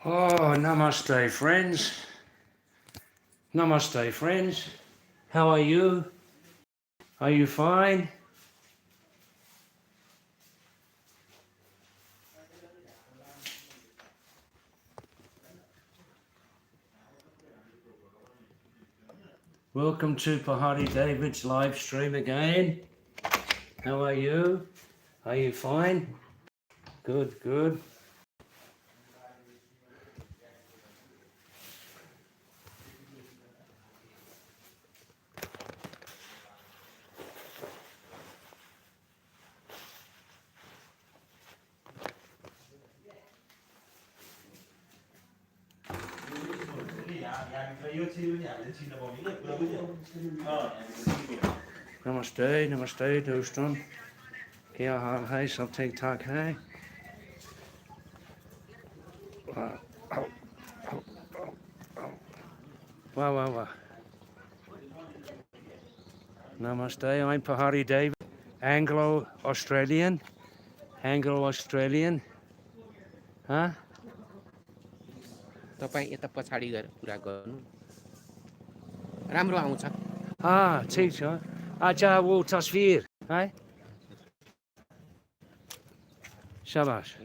Oh, namaste, friends. Namaste, friends. How are you? Are you fine? Welcome to Pahadi David's live stream again. How are you? Are you fine? Good, good. Namaste, namaste, dostum. Kya haal hai? Sab theek thaak hai? Wow, wow, wow. Namaste, I'm Pahadi David, Anglo-Australian. Anglo-Australian. Huh? तपाईँ यता पछाडि गएर कुरा गर्नु राम्रो आउँछ ठीक छ अच्छा वो तस्वीर है शाबाश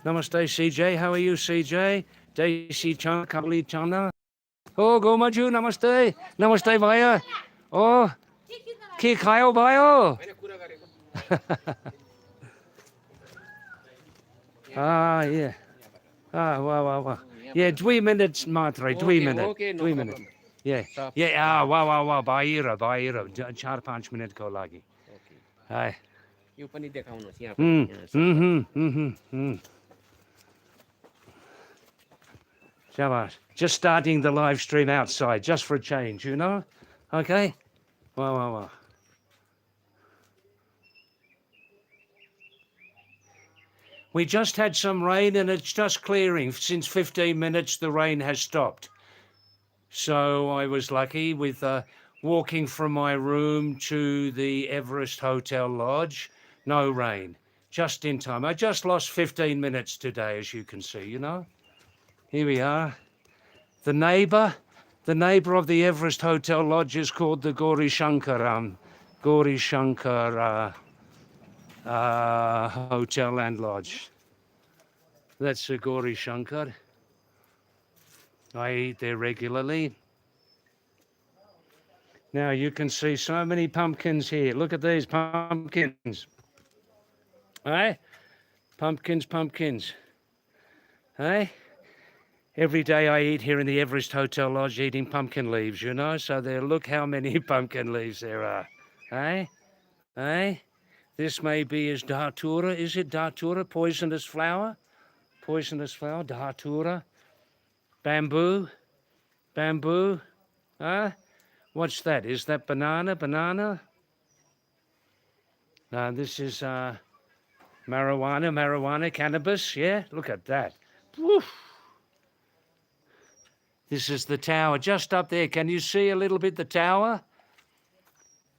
Namaste CJ, how are you CJ? Desi Chana, Kabali Chana. Oh, Gomaju, namaste. Namaste Bhaiya. Oh, ke khayo bhayo? Yeah. Wow. Yeah, 2 minutes matre, 2 minutes. 2 minutes. Yeah. Yeah, wow. Bhaira. 4-5 minutes ko lagi. Hi. यो पनि देखाउनुस् यहाँ पनि Shabash. Just starting the live stream outside, just for a change, you know? Okay? Wow. We just had some rain and it's just clearing. Since 15 minutes, the rain has stopped. So I was lucky with walking from my room to the Everest Hotel Lodge. No rain, just in time. I just lost 15 minutes today, as you can see, you know? Here we are. The neighbour of the Everest Hotel Lodge is called the Gauri Shankar Hotel and Lodge. That's the Gauri Shankar. I eat there regularly. Now you can see so many pumpkins here. Look at these pumpkins. Hey? Pumpkins. Hey? Every day I eat here in the Everest Hotel Lodge eating pumpkin leaves, you know? So there, look how many pumpkin leaves there are. Hey? This may be as Datura. Is it Datura? Poisonous flower? Datura. Bamboo. Huh? What's that? Is that banana? No, this is marijuana, cannabis, yeah? Look at that. Woof. This is the tower just up there. Can you see a little bit the tower?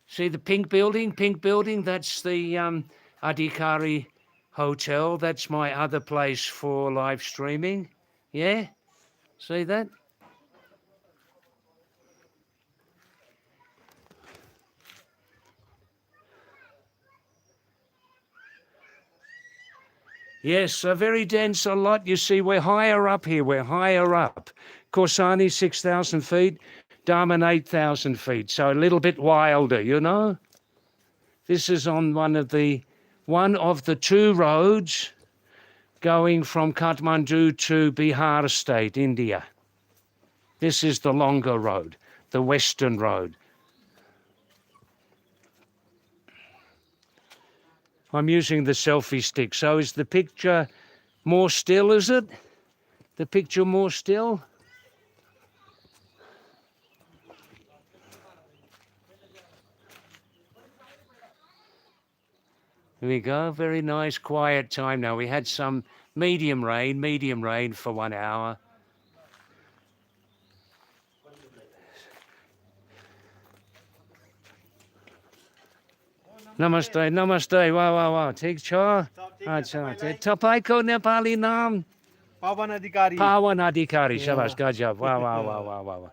See the pink building? That's the Adhikari Hotel. That's my other place for live streaming. Yeah? See that? Yes, very dense a lot. You see, we're higher up here. Korsani, 6,000 feet. Daman, 8,000 feet. So a little bit wilder, you know? This is on one of the 2 roads going from Kathmandu to Bihar state, India. This is the longer road, the western road. I'm using the selfie stick. So is the picture more still, is it? The picture more still? There we go. Very nice, quiet time now. We had some medium rain for 1 hour. Namaste. Wow. Take care. Acha. Tapaiko Nepali nam. Pawan Adhikari. Pawan Adhikari. Shabash. Good job. Wow.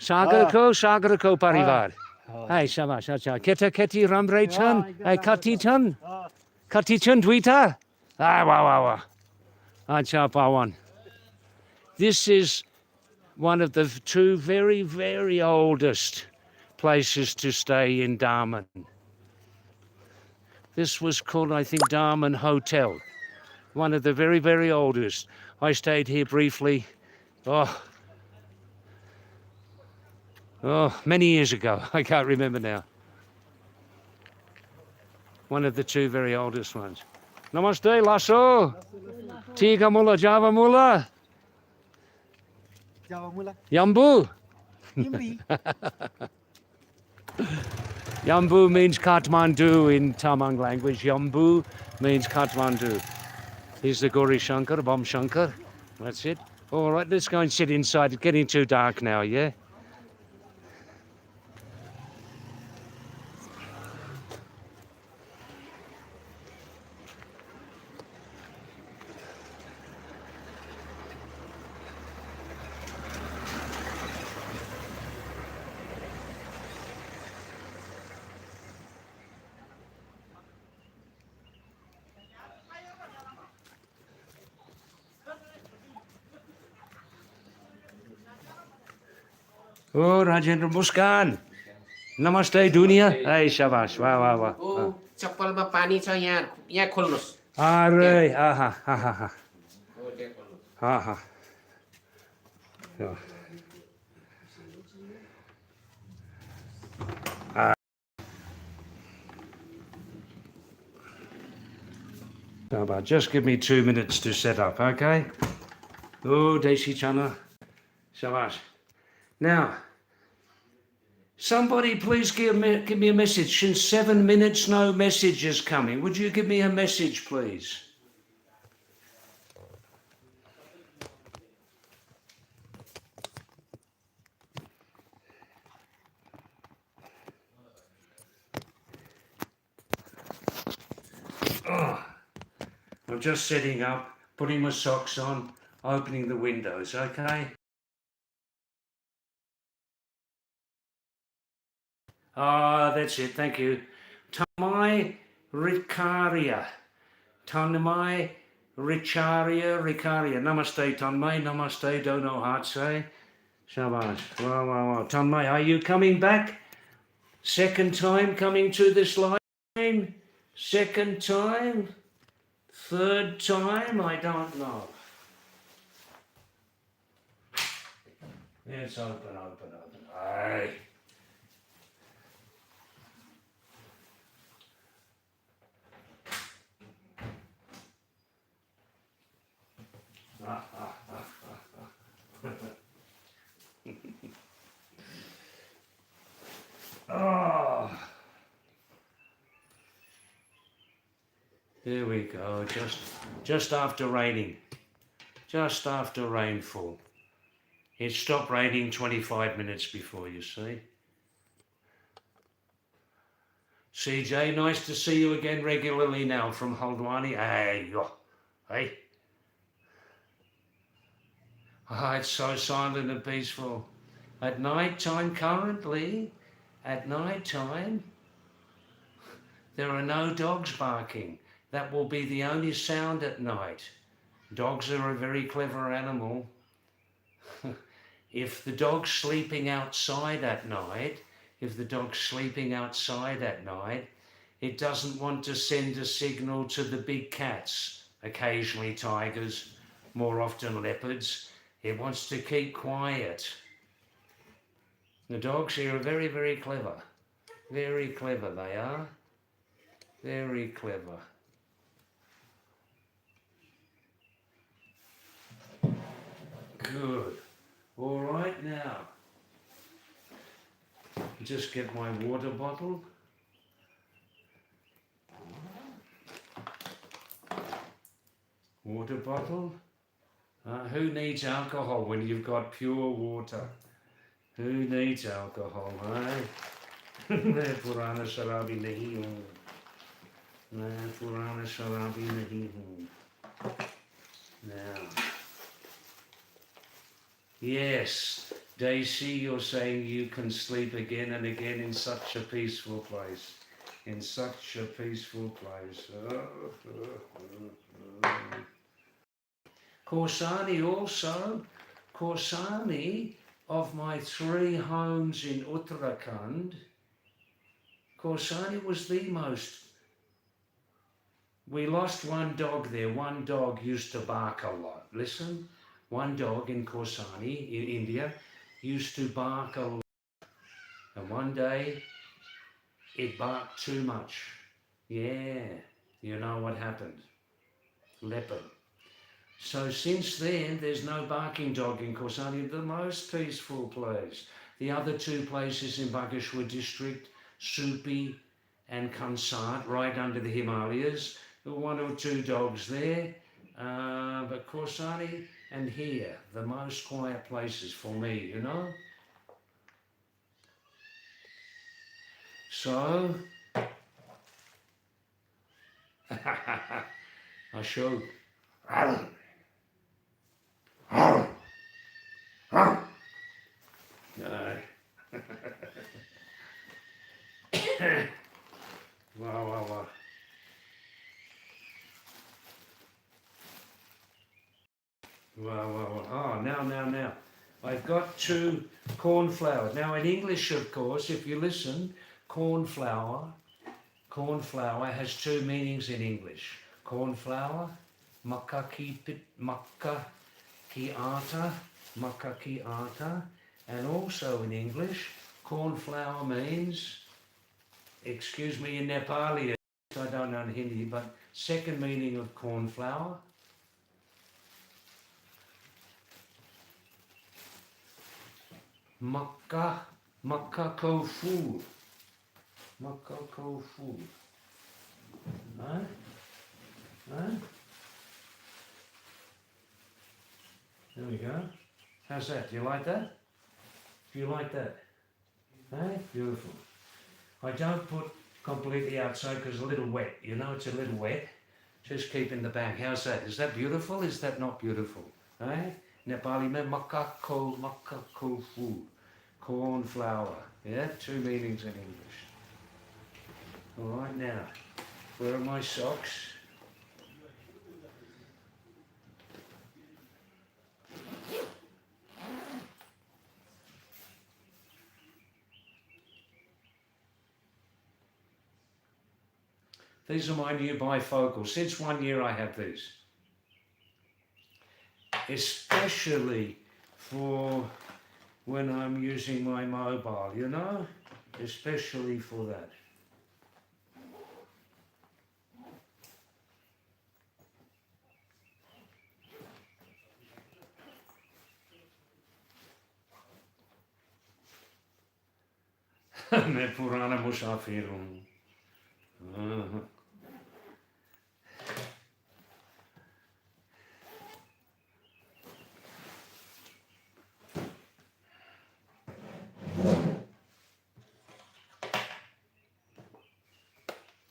Sagar ko parivar. Hey, shabash. Acha. Keti rambre chun. Hey, kati chun. Kati chun dwita. Wow. Acha Pawan. This is one of the two very, very oldest places to stay in Daman. This was called, I think, Daman Hotel. One of the very, very oldest. I stayed here briefly. Many years ago. I can't remember now. One of the two very oldest ones. Namaste, Lasso. Tiga mula, Java mula. Java mula. Yambu. Imri. Yambu means Kathmandu in Tamang language. Yambu means Kathmandu. Here's the Gauri Shankar, Bom Shankar. That's it. All right, let's go and sit inside. It's getting too dark now, yeah? Oh, Rajendra Muskan. Namaste, Dunia. Hey, shabash. Wow. ओ चप्पलमा पानी छ यहाँ खोल्नुस् Arey, aha. हो त्यहाँ खोल्नुस् Yeah. Just give me 2 minutes to set up, okay? Oh, Desi Chana. Shabash. Now, somebody please give me a message. In 7 minutes, no message is coming. Would you give me a message, please? I'm just setting up, putting my socks on, opening the windows, okay? That's it, thank you. Tanmai Ricaria. Tanmai Ricaria. Namaste, Tanmai. Namaste, don't know how to say. Shabash. Wow. Tanmai, are you coming back? Second time coming to this live stream? Second time? Third time? I don't know. It's open. Aye. Oh. There we go, just after raining, just after rainfall. It stopped raining 25 minutes before, you see. CJ, nice to see you again regularly now from Haldwani. Hey. It's so silent and peaceful. At night time currently, at night time, there are no dogs barking. That will be the only sound at night. Dogs are a very clever animal. If the dog's sleeping outside at night, it doesn't want to send a signal to the big cats, occasionally tigers, more often leopards. It wants to keep quiet. The dogs here are very, very clever. Very clever they are. Very clever. Good. All right, now, just get my water bottle. Water bottle. Who needs alcohol when you've got pure water? Who needs alcohol, eh? मैं पुराना शराबी नहीं हूँ. मैं पुराना शराबी नहीं हूँ. Now, yes, Daisy, you're saying you can sleep again and again in such a peaceful place. In such a peaceful place. Korsani also, Korsani, of my 3 homes in Uttarakhand, Korsani was the most. We lost one dog there. One dog used to bark a lot. Listen, one dog in Korsani, in India, used to bark a lot. And one day, it barked too much. Yeah, you know what happened. Leopard. So since then, there's no barking dog in Korsani, the most peaceful place. The other 2 places in Bageshwar district, Supi and Kansat, right under the Himalayas, 1 or 2 dogs there. But Korsani and here, the most quiet places for me, you know. So, I showed. No. Wow. Wow. Oh, now. I've got 2 cornflower. Now in English, of course, if you listen, cornflower has 2 meanings in English. Cornflower, makkah ki atta, and also in English, cornflower means, excuse me, in Nepali, I don't know in Hindi, but second meaning of cornflower, Makkah ko food. Makkah ko food. Huh? There we go. How's that? Do you like that? Do you like that? Hey? Beautiful. I don't put completely outside because it's a little wet. You know, it's a little wet. Just keep in the back. How's that? Is that beautiful? Is that not beautiful? Hey? Nepali mein makkah ko food. Corn flour. Yeah? 2 meanings in English. All right, now, where are my socks? These are my new bifocals. Since 1 year I have these. Especially for when I'm using my mobile, you know? Especially for that. मैं पुराना मुसाफिर हूँ.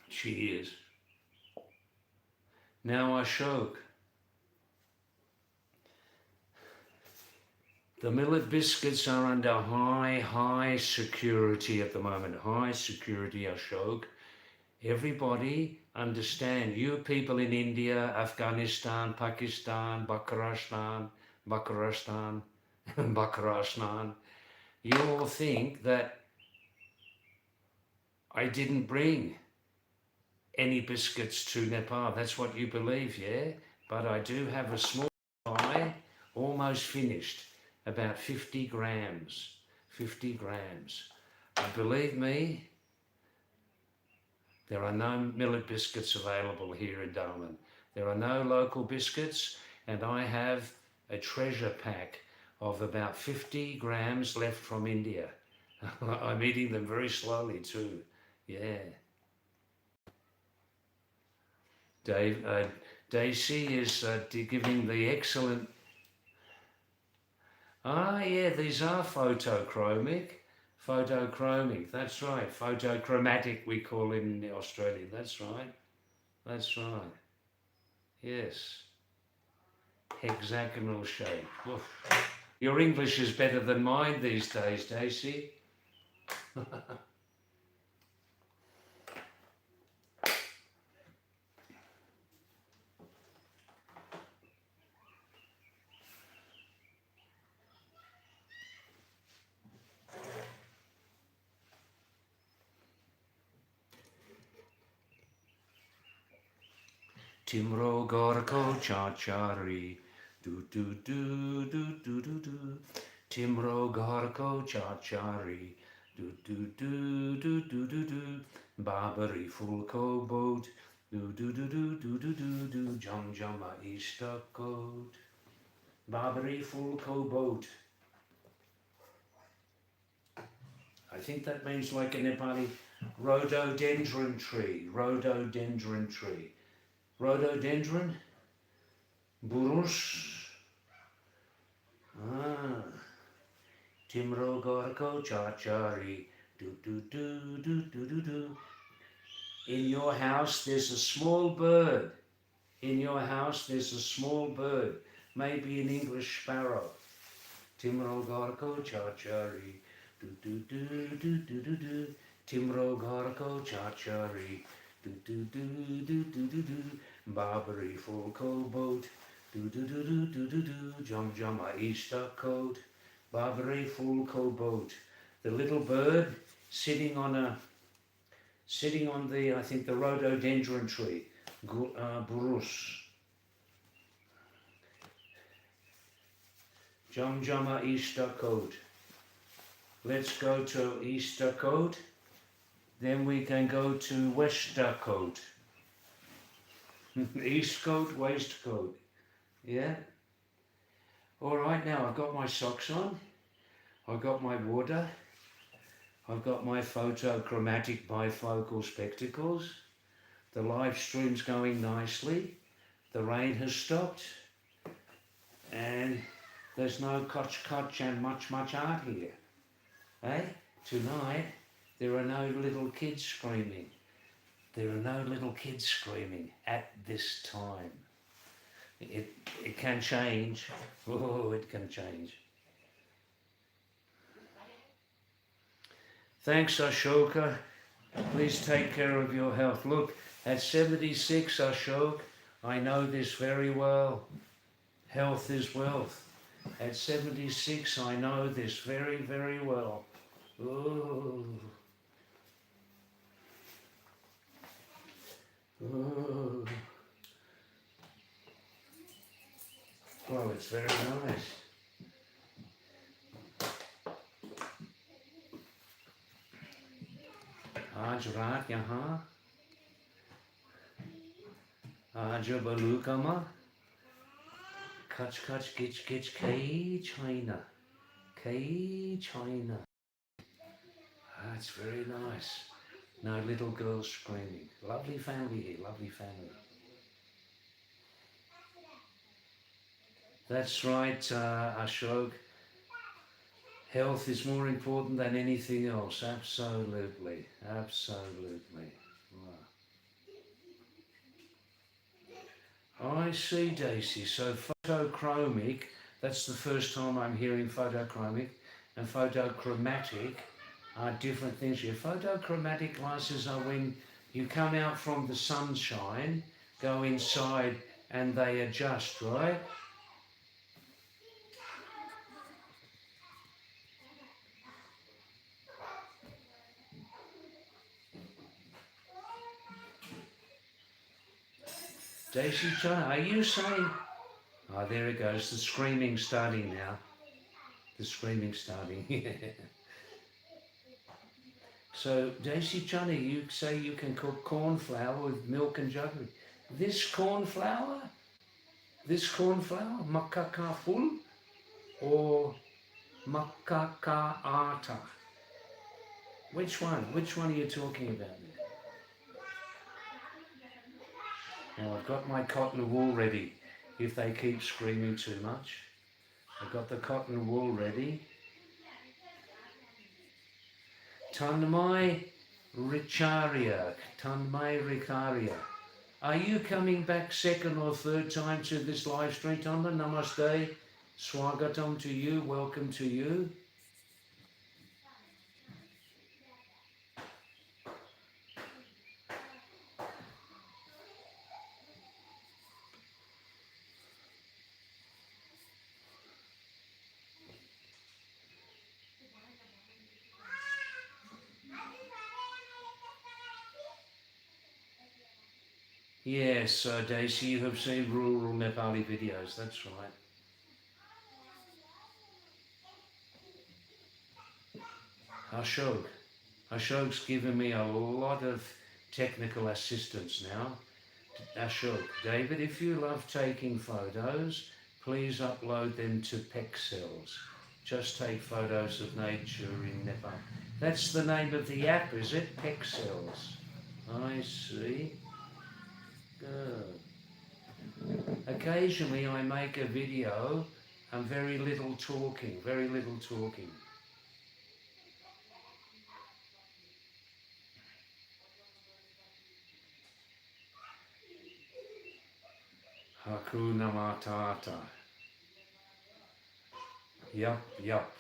Cheers. Now Ashok. The millet biscuits are under high security at the moment. High security, Ashok. Everybody understand, you people in India, Afghanistan, Pakistan, Bakaristan, you all think that I didn't bring any biscuits to Nepal. That's what you believe, yeah? But I do have a small pie, almost finished, about 50 grams. 50 grams. And believe me, there are no millet biscuits available here in Darwin. There are no local biscuits, and I have a treasure pack of about 50 grams left from India. I'm eating them very slowly too. Yeah. Daisy is giving the excellent... yeah, these are photochromic. Photochromic, that's right. Photochromatic, we call it in Australia. That's right. Yes. hexagonal shape. Oof. Your English is better than mine these days, Daisy. Timro gorko chachari, do do do do do do do. Timro gorko chachari, do do do do do do do. Barbary fulko boat, do do do do do do do do. Jum jumma Easter coat. Barbary fulko boat. I think that means like a Nepali rhododendron tree. Rhododendron tree. Rhododendron, burus, timro gorko chachari, do do do do do do do. In your house there's a small bird. In your house there's a small bird, maybe an English sparrow. Timro gorko chachari, do do do do do do do. Timro gorko chachari, do do do do do do do. Barbary fulko boat, do do do do do do do. Jum jum a Easter coat. Barbary fulko boat. The little bird sitting on the I think the rhododendron tree, burus. Jum jum a Easter coat. Let's go to Easter coat. Then we can go to Wester coat. East coat, waist coat. Yeah. All right, now I've got my socks on. I've got my water. I've got my photochromatic bifocal spectacles. The live stream's going nicely. The rain has stopped. And there's no kotch and much art here. Eh? Tonight, there are no little kids screaming. There are no little kids screaming at this time. It can change. Oh, it can change. Thanks, Ashoka. Please take care of your health. Look, at 76, Ashok, I know this very well. Health is wealth. At 76, I know this very, very well. Oh. Oh. Well, it's very nice. आज रात यहाँ आज बलुकामा खच किच China. That's very nice. No little girls screaming. Lovely family here, lovely family. That's right, Ashok. Health is more important than anything else. Absolutely. Wow. I see, Daisy. So photochromic, that's the first time I'm hearing photochromic, and photochromatic are different things. Your photochromatic glasses are when you come out from the sunshine, go inside, and they adjust, right? Daisy China, are you saying... Oh, there it goes. The screaming's starting now. The screaming's starting. So, Daisy China, you say you can cook corn flour with milk and jaggery. This corn flour, makaka full or makaka atta? Which one are you talking about there? Now I've got my cotton wool ready if they keep screaming too much. I've got the cotton wool ready. Tanmai Richaria. Are you coming back second or third time to this live stream, Tamba? Namaste. Swagatam to you. Welcome to you. Yes, Daisy, you have seen rural Nepali videos. That's right. Ashok. Ashok's given me a lot of technical assistance now. Ashok, David, if you love taking photos, please upload them to Pexels. Just take photos of nature in Nepal. That's the name of the app, is it? Pexels. I see. Good. Occasionally I make a video and very little talking, very little talking. Hakuna Matata. Yup, yup.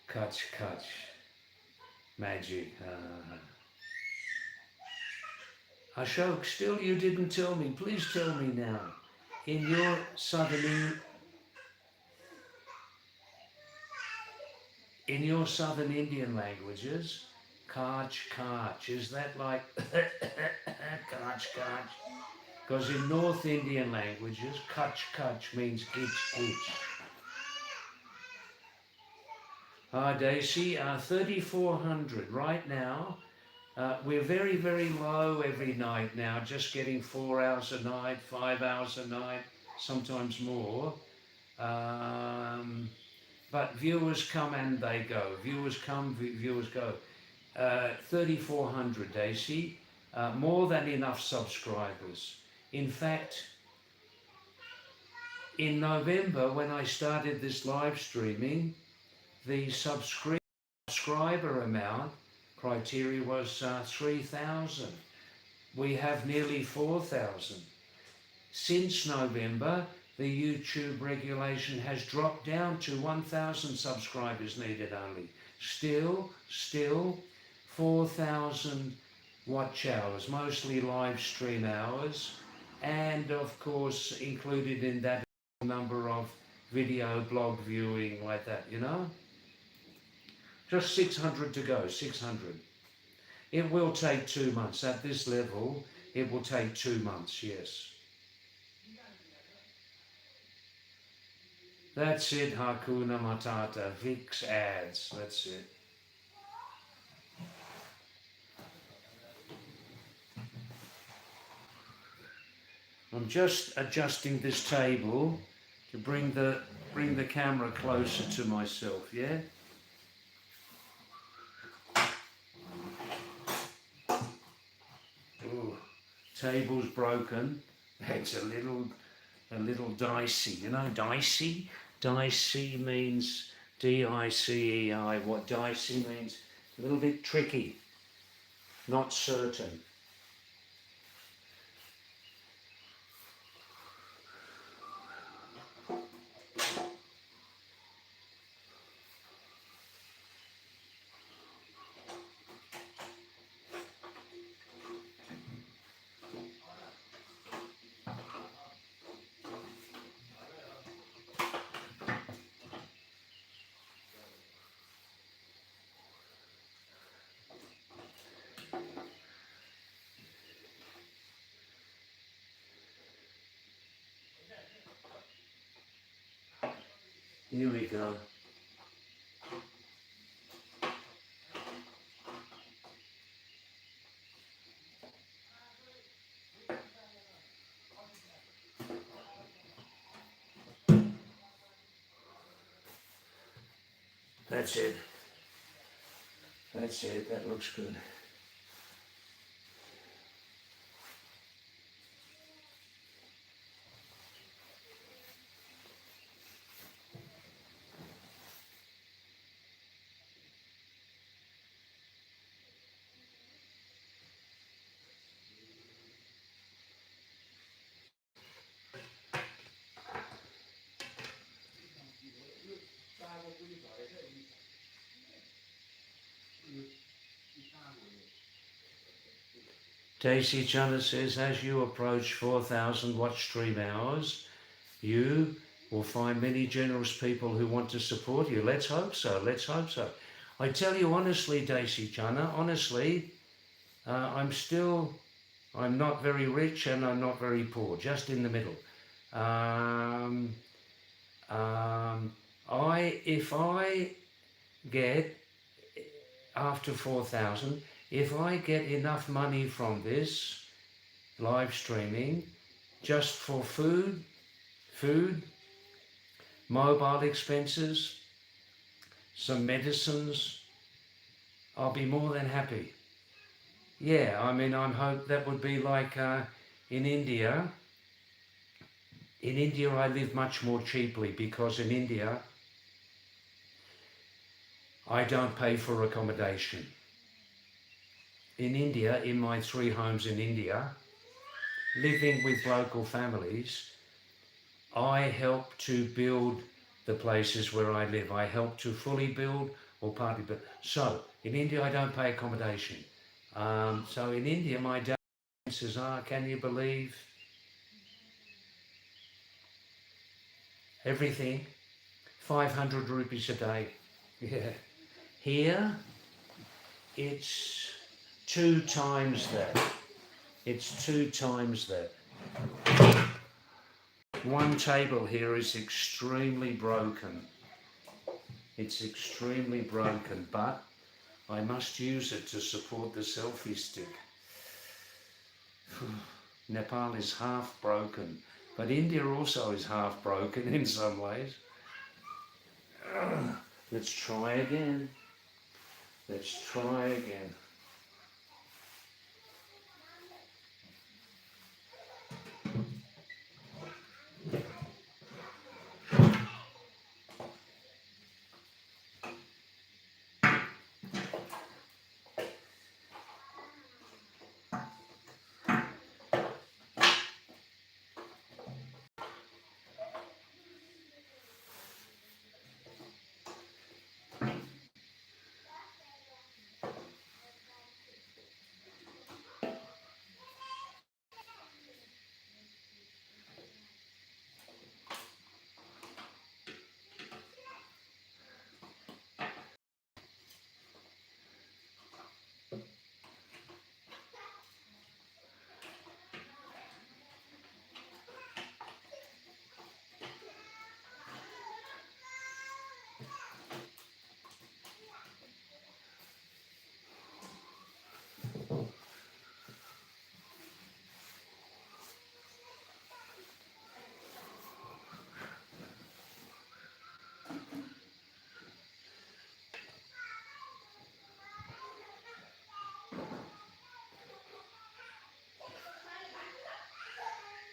Kach, kach. Magic. Ashok, still you didn't tell me. Please tell me now. In your southern Indian languages, kach, kach, is that like kach, kach? Because in North Indian languages, kach, kach means gitch, gitch. Daisy, 3,400 right now. We're very, very low every night now, just getting 4 hours a night, 5 hours a night, sometimes more. But viewers come and they go. Viewers come, viewers go. 3,400, Daisy. More than enough subscribers. In fact, in November, when I started this live streaming, the subscriber amount criteria was 3,000. We have nearly 4,000. Since November, the YouTube regulation has dropped down to 1,000 subscribers needed only. Still 4,000 watch hours, mostly live stream hours, and of course included in that number of video blog viewing like that, you know? Just 600 to go, 600. It will take 2 months. At this level, it will take 2 months, yes. That's it, Hakuna Matata, Vix ads, that's it. I'm just adjusting this table to bring the camera closer to myself, yeah? Ooh, table's broken. It's a little dicey, you know, dicey? Dicey means D-I-C-E-I. What dicey means? A little bit tricky, not certain. Here we go. That's it. That's it. That looks good. Daisy Chana says, as you approach 4,000 watch stream hours, you will find many generous people who want to support you. Let's hope so. Let's hope so. I tell you honestly, Daisy Chana, honestly, I'm not very rich and I'm not very poor, just in the middle. Um, if I get, after 4,000, if I get enough money from this live streaming, just for food, mobile expenses, some medicines, I'll be more than happy. Yeah, I mean, I hope that would be like in India. In India, I live much more cheaply because in India, I don't pay for accommodation. In India, in my 3 homes in India, living with local families, I help to build the places where I live. I help to fully build or partly build. So, in India, I don't pay accommodation. So in India, my dad says, can you believe everything? 500 rupees a day. Yeah. Here, it's 2 times that. It's 2 times that. One table here is extremely broken. It's extremely broken, but I must use it to support the selfie stick. Nepal is half broken, but India also is half broken in some ways. Let's try again. Let's try again.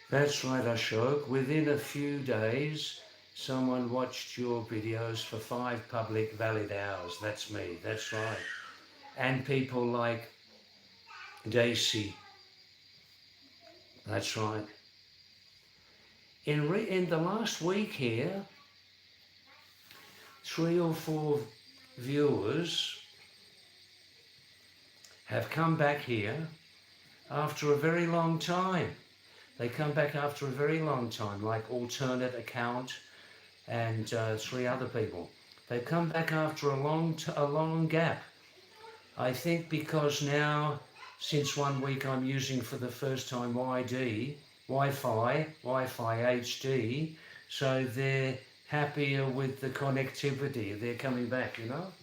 That's right, Ashok. Within a few days, someone watched your videos for 5 public valid hours. That's me. That's right. And people like Daisy. That's right. In the last week here, 3 or 4 viewers have come back here after a very long time. They come back after a very long time, like alternate account and 3 other people. They come back after a long gap. I think because now, since 1 week, I'm using for the first time Wi-Fi HD, so they're happier with the connectivity. They're coming back, you know.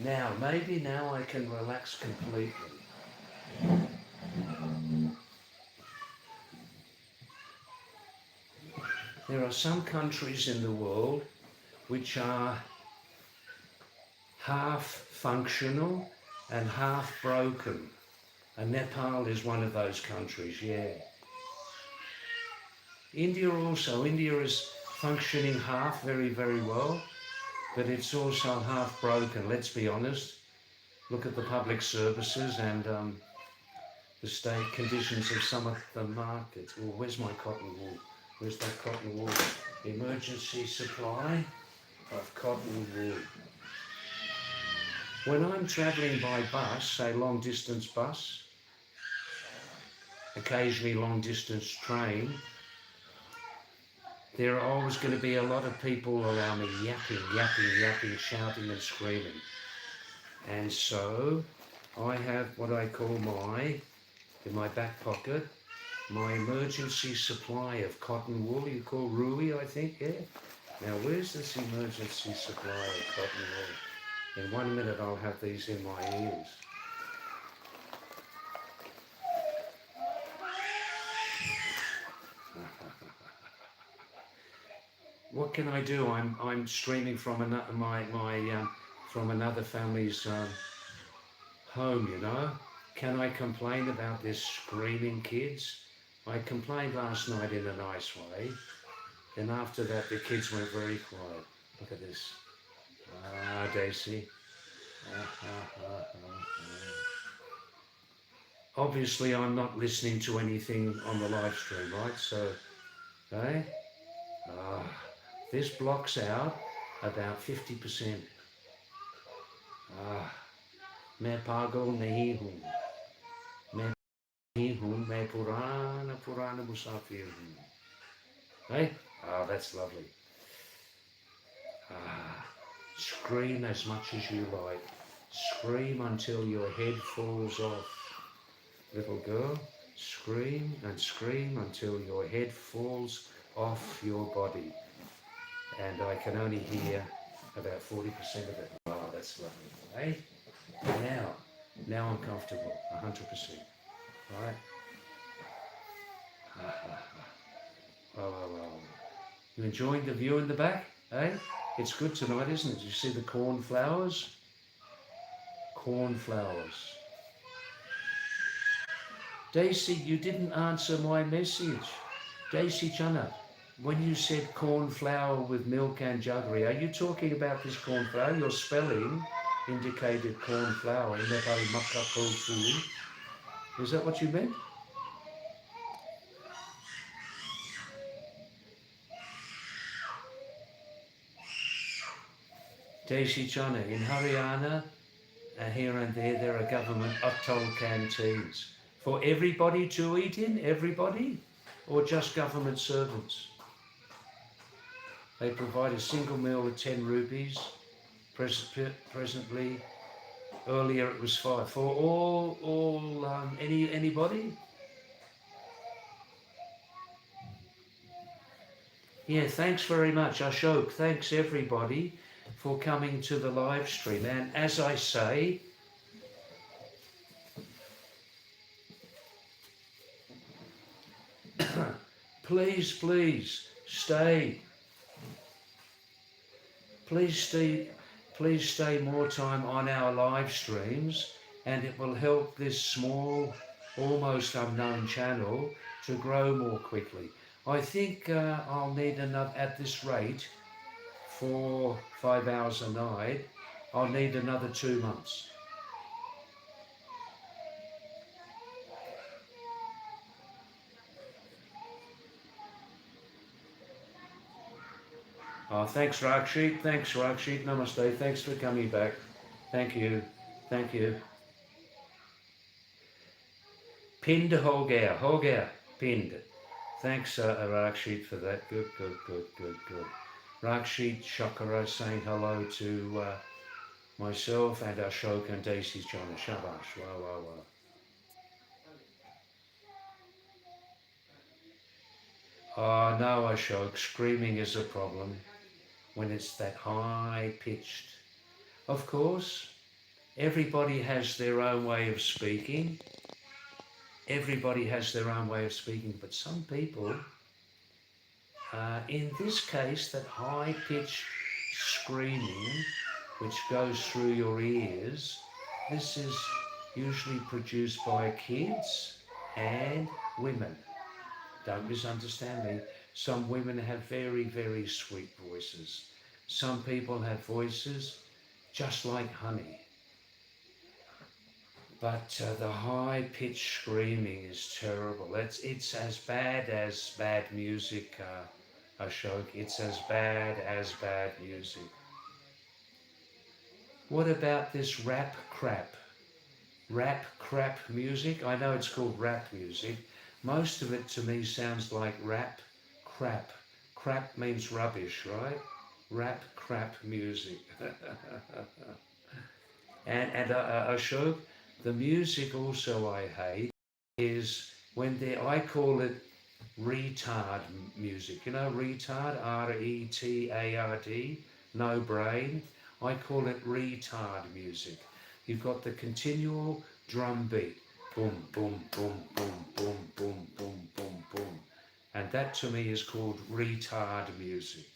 Now, maybe now I can relax completely. There are some countries in the world which are half functional and half broken. And Nepal is one of those countries, yeah. India also. India is functioning half very, very well, but it's also half broken, let's be honest. Look at the public services and the state conditions of some of the markets. Oh, where's my cotton wool? Where's that cotton wool? Emergency supply of cotton wool. When I'm travelling by bus, say long distance bus, occasionally long distance train, there are always going to be a lot of people around me yapping, shouting and screaming. And so I have what I call in my back pocket, my emergency supply of cotton wool, you call Rui, I think, yeah? Now, where's this emergency supply of cotton wool? In 1 minute, I'll have these in my ears. What can I do? I'm streaming from from another family's home, you know. Can I complain about this screaming kids? I complained last night in a nice way. Then after that, the kids went very quiet. Look at this. Ah, Daisy. Obviously, I'm not listening to anything on the live stream, right? So, okay. This blocks out about 50%. मैं पागल नहीं हूँ, मैं नहीं हूँ, मैं पुराना मुसाफिर हूँ. Hey? Oh, that's lovely. Scream as much as you like. Scream until your head falls off. Little girl, scream and scream until your head falls off your body. And I can only hear about 40% of it. Oh, that's lovely. Hey? Now I'm comfortable, 100%. Right? Wow. You enjoying the view in the back? Eh? It's good tonight, isn't it? You see the cornflowers? Cornflowers. Daisy, you didn't answer my message. Daisy Chana, when you said cornflower with milk and jaggery, are you talking about this cornflower? Your spelling indicated cornflower in Nepali makka food. Is that what you meant? Desi Chana, in Haryana, here and there are government atol canteens. For everybody to eat in? Everybody? Or just government servants? They provide a single meal at 10 rupees. Presently, earlier it was 5. For anybody? Yeah, thanks very much, Ashok. Thanks everybody for coming to the live stream. And as I say, please stay. Please stay more time on our live streams, and it will help this small, almost unknown channel to grow more quickly. I think I'll need another, at this rate, 4-5 hours a night, I'll need another 2 months. Oh, thanks Rakshit, namaste, thanks for coming back. Thank you. Pinned ho gaya, pinned. Thanks Rakshit for that, good. Rakshit Shakara saying hello to myself and Ashok and Desi Chana. Shabash, wow. Oh no, Ashok, screaming is a problem when it's that high-pitched. Of course, everybody has their own way of speaking. But some people, in this case, that high-pitched screaming, which goes through your ears, this is usually produced by kids and women. Don't misunderstand me. Some women have very, very sweet voices. Some people have voices just like honey. But the high-pitched screaming is terrible. It's as bad as bad music, Ashok. It's as bad as bad music. What about this rap crap music? I know it's called rap music, Most of it to me sounds like rap, crap. Crap means rubbish, right? Rap, crap music. and Ashok, the music also I hate is when I call it retard music. You know, retard, R-E-T-A-R-D, no brain. I call it retard music. You've got the continual drum beat, boom, boom, boom, boom, boom, boom, boom, boom, boom. And that to me is called retard music.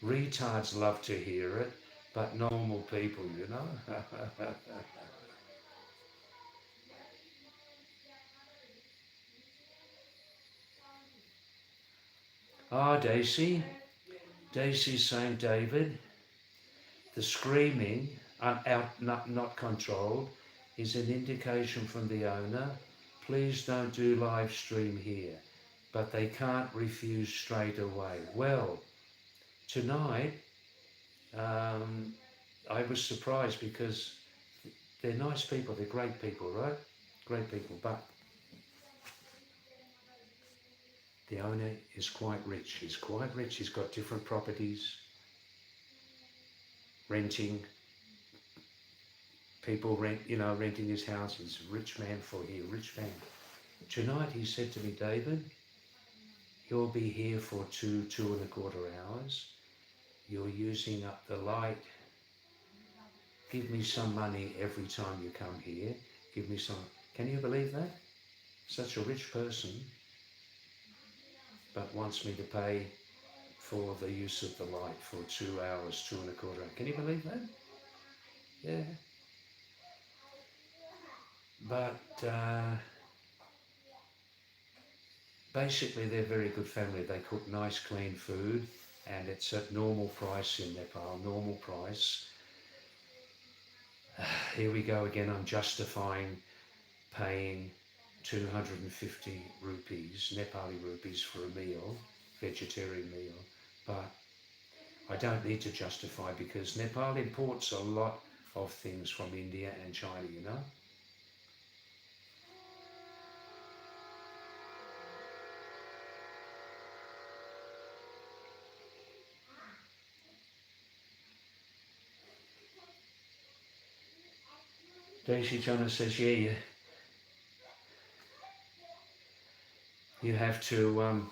Retards love to hear it, but normal people, you know. Ah, Daisy. Daisy's saying, David, the screaming, not controlled, is an indication from the owner. Please don't do live stream here. But they can't refuse straight away. Well, tonight, I was surprised because they're nice people, they're great people, right? Great people, but the owner is quite rich. He's quite rich. He's got different properties, renting. People renting his house. He's a rich man for here, rich man. Tonight he said to me, David, you'll be here for 2.25 hours. You're using up the light. Give me some money every time you come here. Give me some. Can you believe that? Such a rich person, but wants me to pay for the use of the light for 2 hours, 2.25 hours. Can you believe that? Yeah. But basically they're a very good family. They cook nice, clean food, and it's at normal price in Nepal, normal price. Here we go again. I'm justifying paying 250 rupees, Nepali rupees, for a meal, vegetarian meal, but I don't need to justify because Nepal imports a lot of things from India and China, you know. Daisy Chana says, yeah, you have to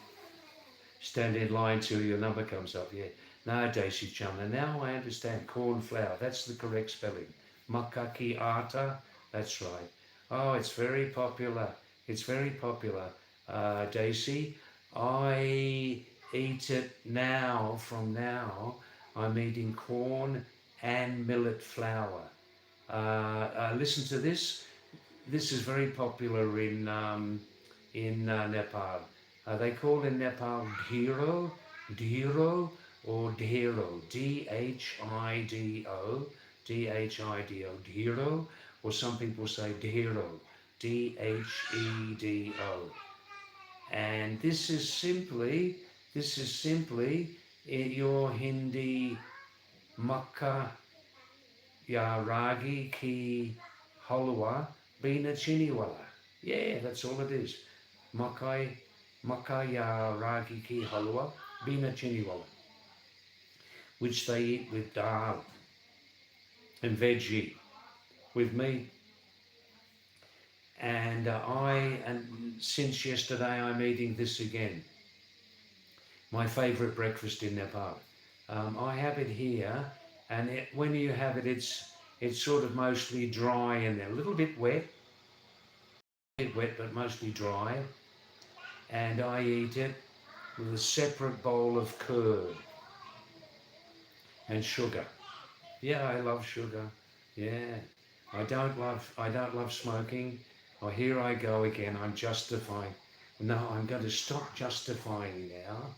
stand in line till your number comes up, yeah. No, Daisy Chana, now I understand. Corn flour, that's the correct spelling. Makaki atta, that's right. Oh, it's very popular. It's very popular. Daisy, I eat it now, from now. I'm eating corn and millet flour. Listen to this. This is very popular in Nepal. They call in Nepal dhiro or dhiro, Dhido, Dhido, dhiro, or some people say dhiro, Dhedo. And this is simply in your Hindi Makka ya ragi ki halwa bina chini wala. Yeah, that's all it is. Makai ya ragi ki halwa bina chini wala, which they eat with dal and veggie, with meat. And since yesterday I'm eating this again. My favourite breakfast in Nepal. I have it here, and when you have it, it's sort of mostly dry and a little bit wet, but mostly dry. And I eat it with a separate bowl of curd and sugar. Yeah, I love sugar. Yeah, I don't love smoking. Oh, here I go again. I'm justifying. No, I'm going to stop justifying now.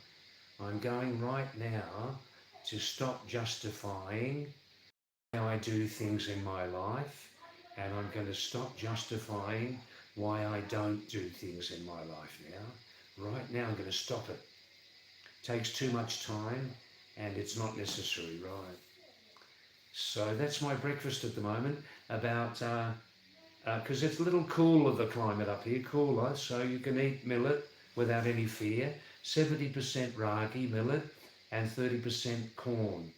I'm going right now to stop justifying how I do things in my life, and I'm going to stop justifying why I don't do things in my life now. Right now I'm going to stop it. It takes too much time and it's not necessary, right? So that's my breakfast at the moment, about because it's a little cooler, the climate up here, cooler, so you can eat millet without any fear. 70% ragi millet and 30% corn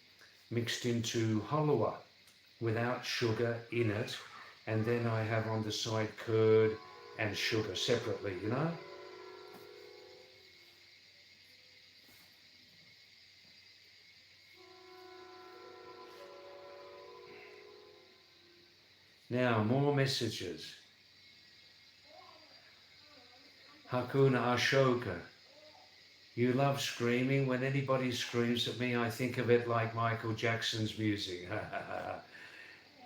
mixed into halwa without sugar in it, and then I have on the side curd and sugar separately, you know. Now, more messages. Hakuna Ashoka. You love screaming. When anybody screams at me, I think of it like Michael Jackson's music.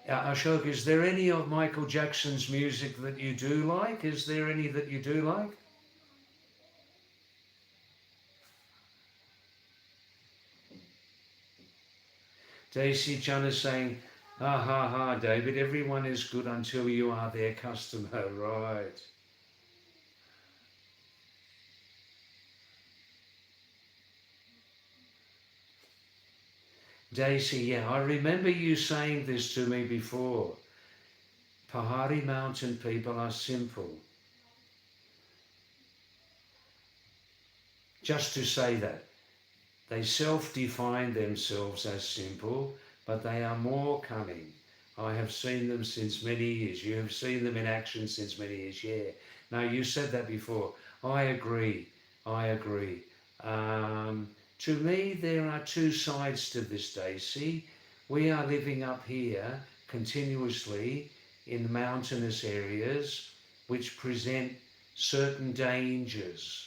Ashoka, is there any of Michael Jackson's music that you do like? Is there any that you do like? Daisy Chan is saying, ha ha ha, David, everyone is good until you are their customer, right? Daisy, yeah, I remember you saying this to me before. Pahadi mountain people are simple. Just to say that. They self-define themselves as simple, but they are more cunning. I have seen them since many years. You have seen them in action since many years, yeah. No, you said that before. I agree. I agree. To me, there are two sides to this, Daisy. We are living up here continuously in mountainous areas which present certain dangers.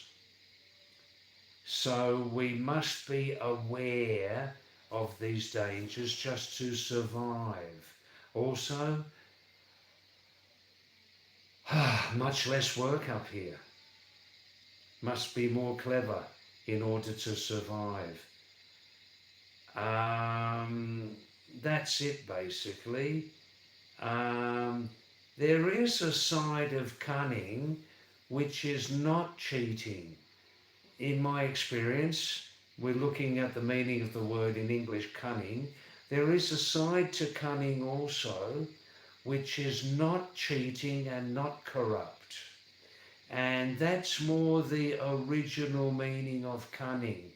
So we must be aware of these dangers just to survive. Also, much less work up here. Must be more clever in order to survive. That's it basically. There is a side of cunning which is not cheating. In my experience, we're looking at the meaning of the word in English, cunning. There is a side to cunning also, which is not cheating and not corrupt. And that's more the original meaning of cunning.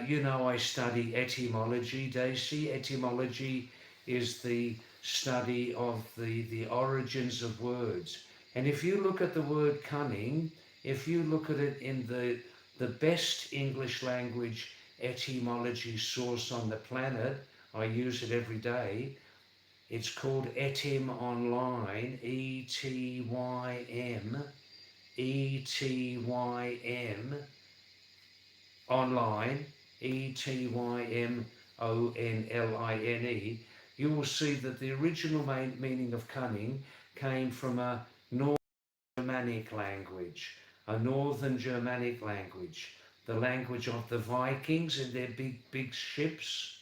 You know, I study etymology, Daisy. Etymology is the study of the origins of words. And if you look at the word cunning, if you look at it in the best English language etymology source on the planet, I use it every day. It's called Etym Online, E-T-Y-M, E-T-Y-M, online, E-T-Y-M-O-N-L-I-N-E. You will see that the original meaning of cunning came from a Northern Germanic language, the language of the Vikings in their big ships,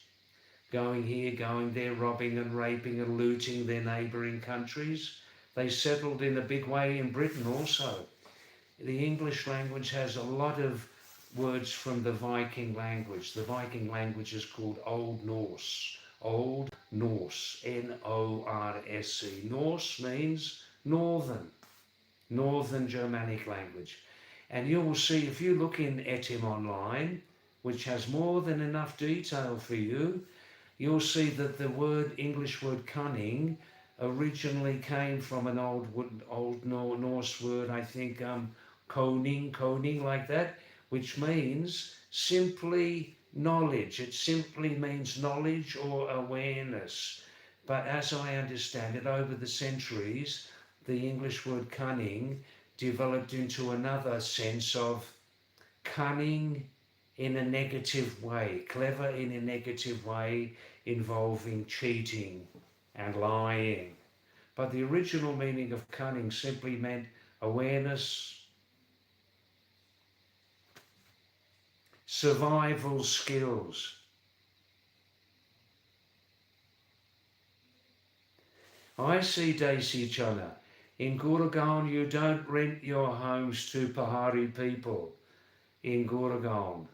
going here, going there, robbing and raping and looting their neighbouring countries. They settled in a big way in Britain also. The English language has a lot of words from the Viking language. The Viking language is called Old Norse. Old Norse, N-O-R-S-E. Norse means northern Germanic language. And you will see, if you look in Etym Online, which has more than enough detail for you, you'll see that the English word cunning originally came from an old Norse word, I think, koning, like that, which means simply knowledge. It simply means knowledge or awareness. But as I understand it, over the centuries, the English word cunning developed into another sense of cunning in a negative way, clever in a negative way, involving cheating and lying. But the original meaning of cunning simply meant awareness, survival skills. I see, Daisy Chana. In Gurgaon, you don't rent your homes to Pahari people. In Gurgaon.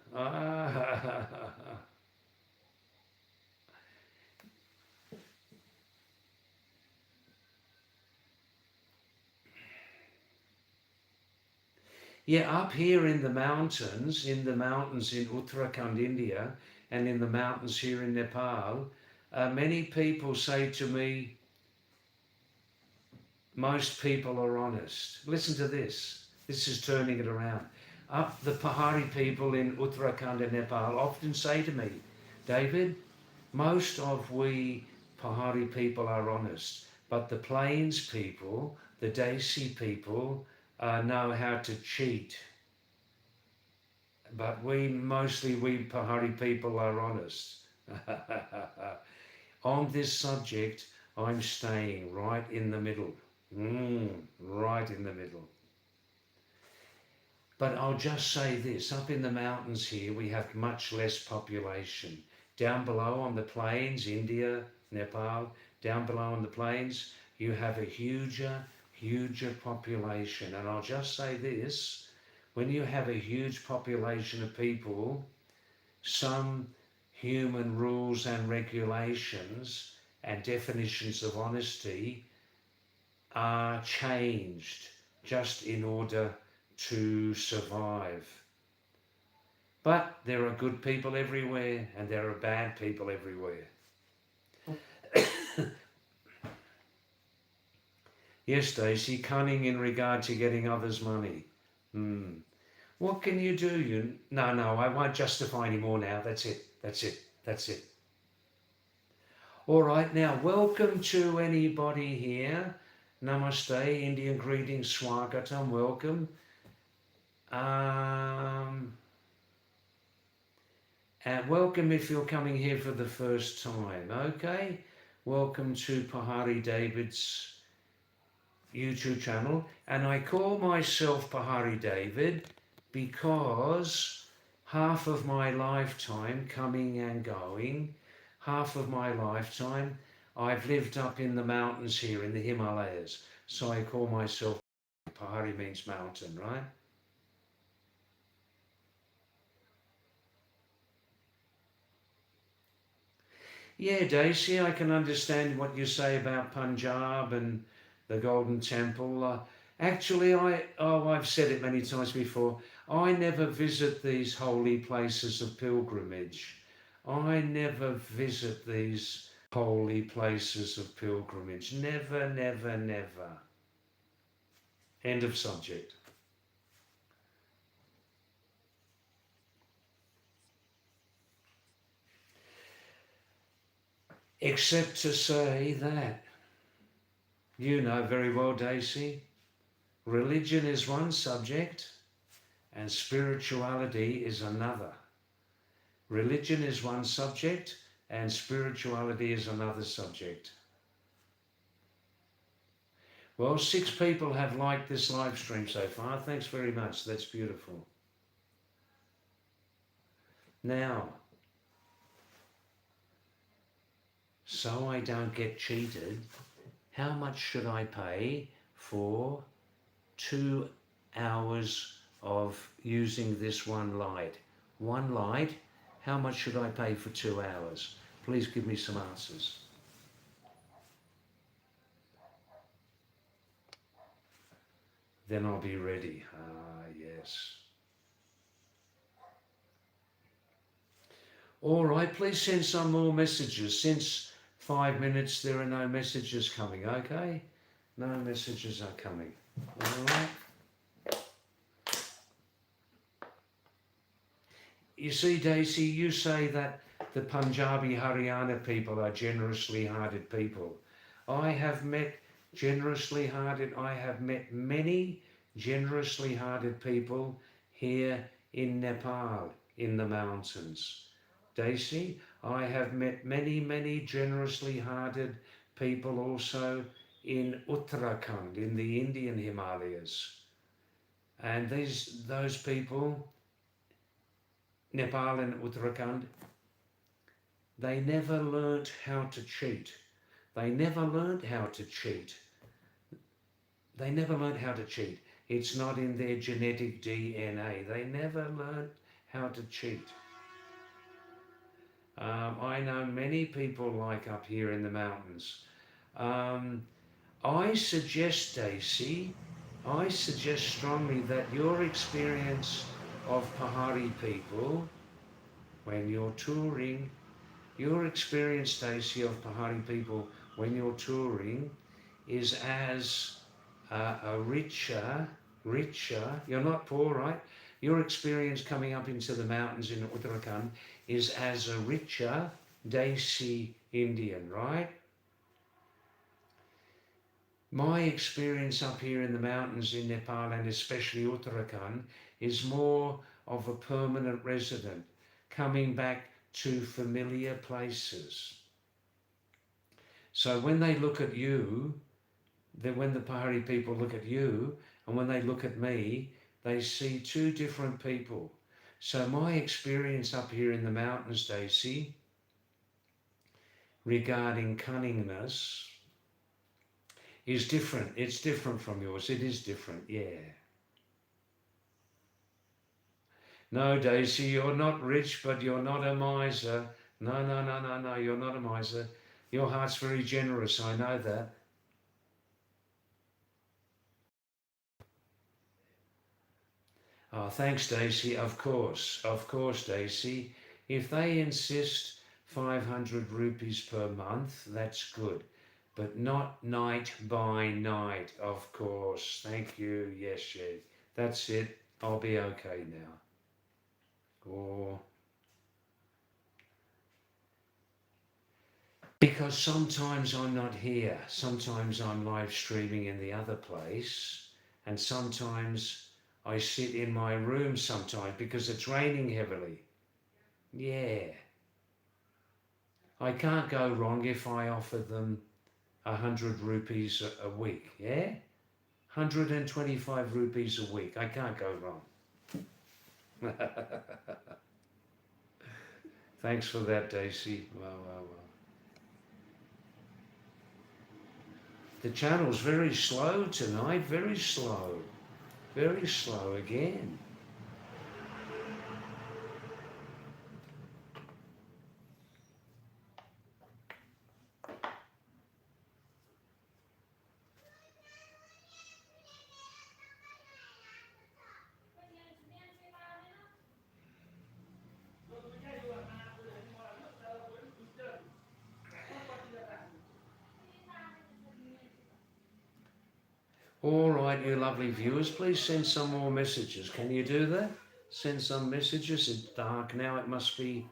Yeah, up here in the mountains in Uttarakhand, India, and in the mountains here in Nepal, many people say to me, most people are honest. Listen to this. This is turning it around. Up the Pahari people in Uttarakhand and Nepal often say to me, David, most of we Pahari people are honest, but the plains people, the Desi people, know how to cheat. But we Pahari people are honest. On this subject, I'm staying right in the middle. Right in the middle. But I'll just say this, up in the mountains here, we have much less population. Down below on the plains, India, Nepal, down below on the plains, you have a huger population. And I'll just say this, when you have a huge population of people, some human rules and regulations and definitions of honesty are changed just in order to survive. But there are good people everywhere and there are bad people everywhere. Yes, Daisy, cunning in regard to getting others' money. What can you do? No, I won't justify anymore now. That's it. All right, now welcome to anybody here. Namaste, Indian greetings, Swagatam, welcome. And welcome if you're coming here for the first time, okay? Welcome to Pahadi David's YouTube channel. And I call myself Pahadi David because half of my lifetime, coming and going, half of my lifetime, I've lived up in the mountains here in the Himalayas. So I call myself, Pahadi means mountain, right? Yeah, Daisy, I can understand what you say about Punjab and the Golden Temple. Actually, I've said it many times before, I never visit these holy places of pilgrimage. I never visit these holy places of pilgrimage. Never, never, never. End of subject. Except to say that, you know very well, Daisy, religion is one subject and spirituality is another. Religion is one subject and spirituality is another subject. Well, 6 people have liked this live stream so far. Thanks very much. That's beautiful. Now, so I don't get cheated, how much should I pay for 2 hours of using this one light? One light, how much should I pay for 2 hours? Please give me some answers. Then I'll be ready. Yes. All right, please send some more messages. Since 5 minutes there are no messages coming, okay? No messages are coming. All right. You see, Daisy, you say that the Punjabi Haryana people are generously hearted people. I have met many generously hearted people here in Nepal, in the mountains. Daisy, I have met many generously hearted people also in Uttarakhand, in the Indian Himalayas. And those people, Nepal and Uttarakhand, they never learnt how to cheat. They never learnt how to cheat. They never learnt how to cheat. It's not in their genetic DNA. They never learnt how to cheat. I know many people like up here in the mountains. I suggest, Daisy, I suggest strongly that your experience of Pahadi people when you're touring, your experience, Stacey, of Pahadi people when you're touring is as a richer, you're not poor, right? Your experience coming up into the mountains in Uttarakhand is as a richer Desi Indian, right? My experience up here in the mountains in Nepal and especially Uttarakhand is more of a permanent resident coming back to familiar places. So when they look at you, when the Pahari people look at you and when they look at me, they see two different people. So my experience up here in the mountains, Daisy, regarding cunningness is different. It's different from yours. It is different, yeah. No, Daisy, you're not rich, but you're not a miser. No, you're not a miser. Your heart's very generous, I know that. Oh, thanks, Daisy. Of course, Daisy. If they insist 500 rupees per month, that's good. But not night by night, of course. Thank you. Yes, yes. That's it. I'll be okay now. Or because sometimes I'm not here. Sometimes I'm live streaming in the other place. And sometimes I sit in my room sometimes because it's raining heavily. Yeah. I can't go wrong if I offer them 100 rupees a week, yeah? 125 rupees a week. I can't go wrong. Thanks for that, Daisy. Well. The channel's very slow tonight, very slow. Very slow again. All right, you lovely viewers, please send some more messages. Can you do that? Send some messages. It's dark now. It must be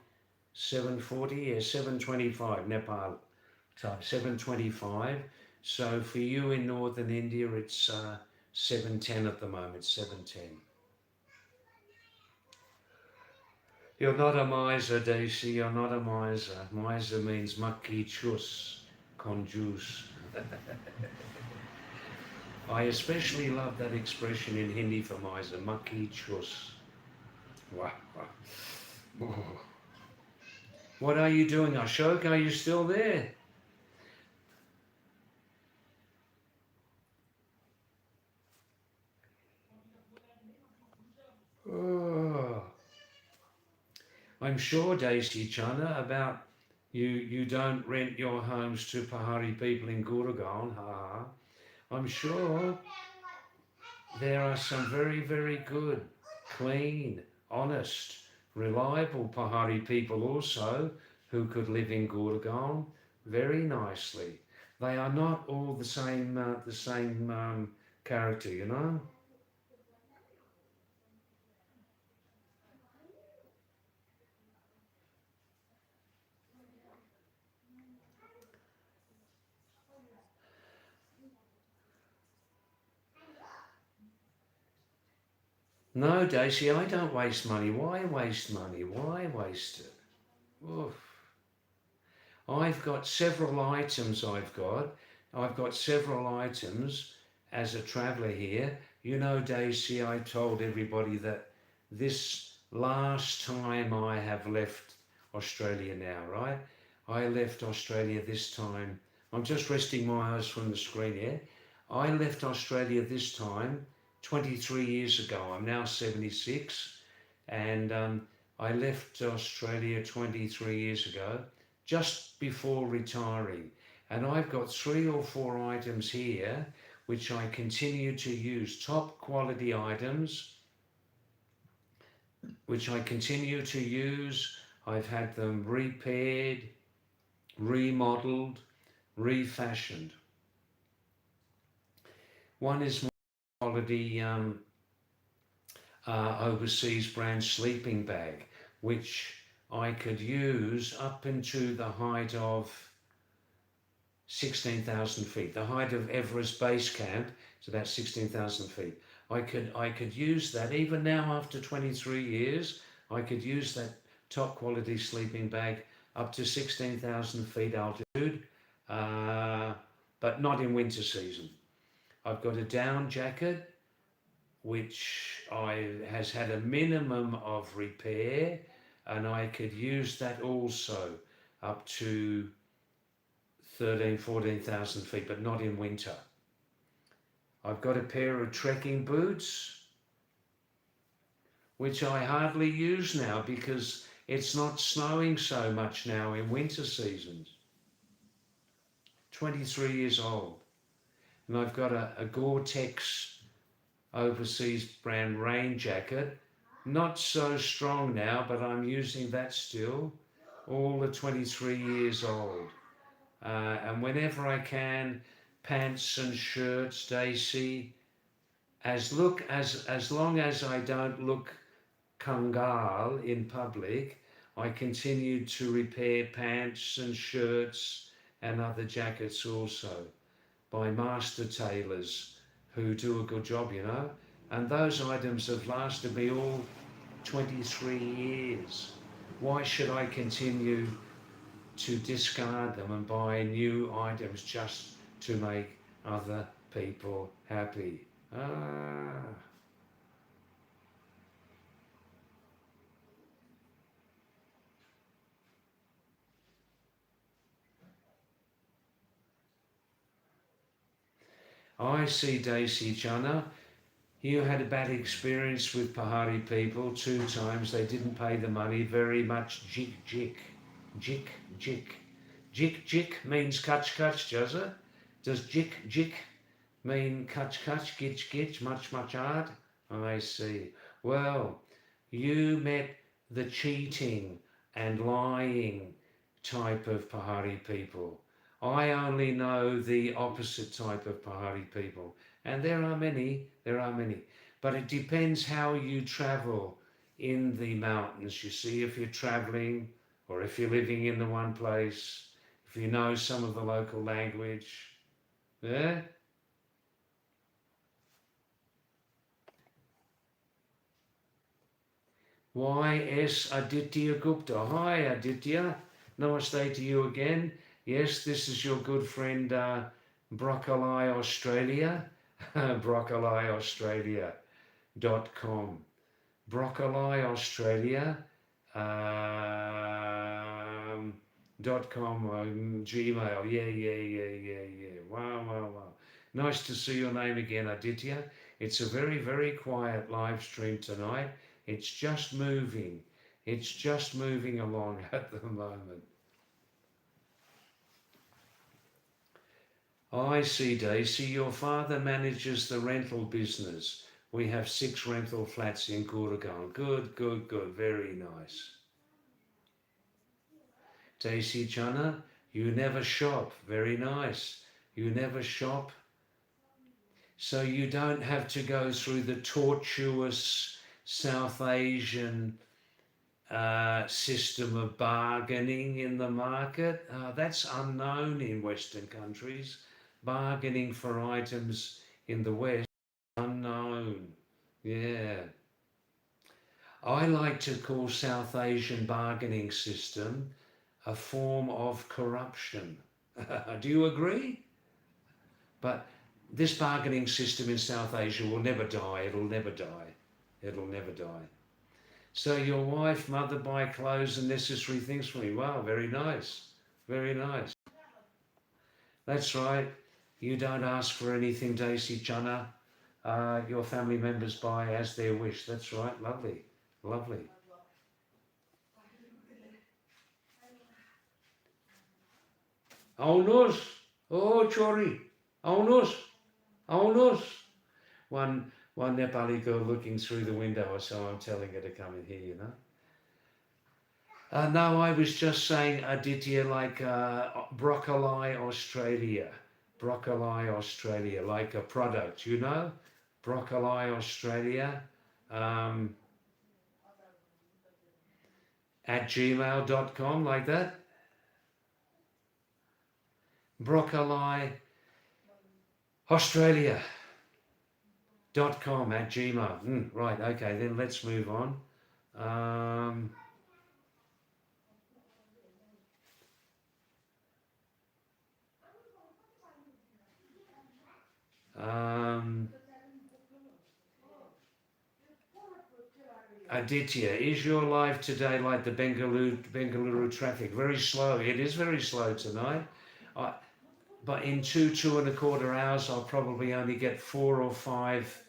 7:40, yeah, 7:25 Nepal time, 7:25. So for you in northern India, it's 7:10 at the moment, 7:10. You're not a miser, Daisy, you're not a miser. Miser means makki chus, conjuice. I especially love that expression in Hindi for miser, makki chus. Wow. What are you doing, Ashok? Are you still there? Oh. I'm sure, Daisy Chana, about you don't rent your homes to Pahari people in Gurgaon. I'm sure there are some very, very good, clean, honest, reliable Pahari people also who could live in Gurgaon very nicely. They are not all the same character, you know. No, Daisy, I don't waste money. Why waste money? Why waste it? Oof. I've got several items. I've got several items as a traveller here. You know, Daisy, I told everybody that this last time I have left Australia now, right? I left Australia this time. I'm just resting my eyes from the screen here. I left Australia this time 23 years ago. I'm now 76, and I left Australia 23 years ago, just before retiring. And I've got 3 or 4 items here which I continue to use. Top quality items, which I continue to use. I've had them repaired, remodeled, refashioned. One is more quality overseas brand sleeping bag, which I could use up into the height of 16,000 feet. The height of Everest Base Camp is about 16,000 feet. I could use that even now after 23 years. I could use that top quality sleeping bag up to 16,000 feet altitude, but not in winter season. I've got a down jacket which has had a minimum of repair, and I could use that also up to 14,000 feet, but not in winter. I've got a pair of trekking boots, which I hardly use now because it's not snowing so much now in winter seasons. 23 years old. And I've got a Gore-Tex overseas brand rain jacket. Not so strong now, but I'm using that still. All the 23 years old. And whenever I can, pants and shirts, Daisy, as long as I don't look kangal in public, I continue to repair pants and shirts and other jackets also by master tailors who do a good job, you know. And those items have lasted me all 23 years. Why should I continue to discard them and buy new items just to make other people happy? I see, Daisy Chana. You had a bad experience with Pahadi people 2 times. They didn't pay the money. Very much jik jik. Jik jik. Jik jik means kach kach, does it? Does jik jik mean kach kach, gitch gitch, much hard? I see. Well, you met the cheating and lying type of Pahadi people. I only know the opposite type of Pahadi people. And there are many, but it depends how you travel in the mountains. You see, if you're traveling or if you're living in the one place, if you know some of the local language, yeah? YS Aditya Gupta. Hi Aditya, namaste to you again. Yes, this is your good friend Broccoli Australia. BroccoliAustralia.com. Broccoli Australia .com Gmail. Yeah. Wow. Nice to see your name again, Aditya. It's a very quiet live stream tonight. It's just moving along at the moment. I see, Daisy, your father manages the rental business. We have 6 rental flats in Gurgaon. Good, very nice. Daisy Chana, you never shop. Very nice. You never shop, so you don't have to go through the tortuous South Asian system of bargaining in the market. That's unknown in Western countries. Bargaining for items in the West, unknown. Yeah. I like to call South Asian bargaining system a form of corruption. Do you agree? But this bargaining system in South Asia will never die. It'll never die. So your wife, mother, buy clothes and necessary things for me. Wow, very nice. That's right. You don't ask for anything, Daisy Chana. Your family members buy as their wish. That's right. Lovely. Aunus. Oh, Chori. Aunus. Oh, no. One Nepali girl looking through the window, so I'm telling her to come in here, you know. No, I was just saying Aditya, like broccoli Australia. Broccoli Australia, like a product, you know? Broccoli Australia um, at gmail.com, like that. Broccoli Australia.com at gmail. Right, okay, then let's move on. Um, um, Aditya, is your life today like the Bengaluru traffic? Very slow. It is very slow tonight. I, but in two and a quarter hours, I'll probably only get 4 or 5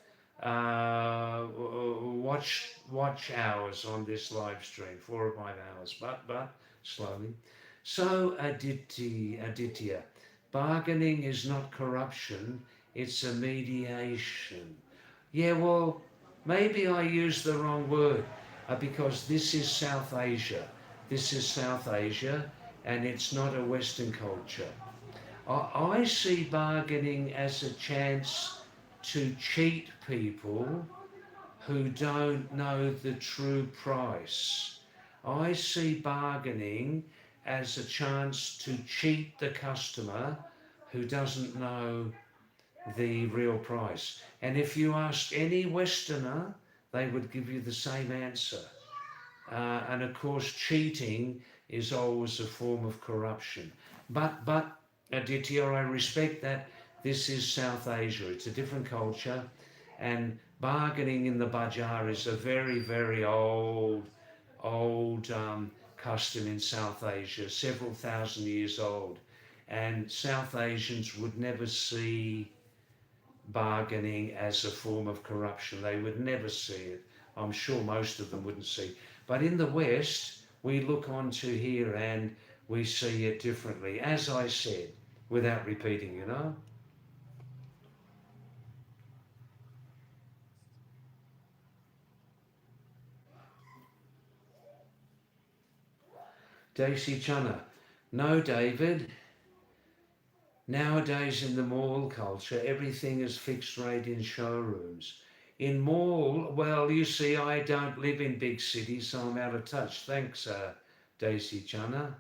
watch hours on this live stream. 4 or 5 hours, but slowly. So Aditya, bargaining is not corruption; it's a mediation. Yeah, well, maybe I used the wrong word because this is South Asia. This is South Asia, and it's not a Western culture. I see bargaining as a chance to cheat people who don't know the true price. I see bargaining as a chance to cheat the customer who doesn't know the real price. And if you ask any Westerner, they would give you the same answer. And of course, cheating is always a form of corruption. But Aditya, I respect that this is South Asia. It's a different culture, and bargaining in the bazaar is a very, very old custom in South Asia, several thousand years old. And South Asians would never see bargaining as a form of corruption. They would never see it. I'm sure most of them wouldn't see. But in the West, we look onto here and we see it differently, as I said, without repeating, you know. Daisy Chana. No, David. Nowadays in the mall culture, everything is fixed rate in showrooms. In mall, well, you see, I don't live in big cities, so I'm out of touch. Thanks, Daisy Chana.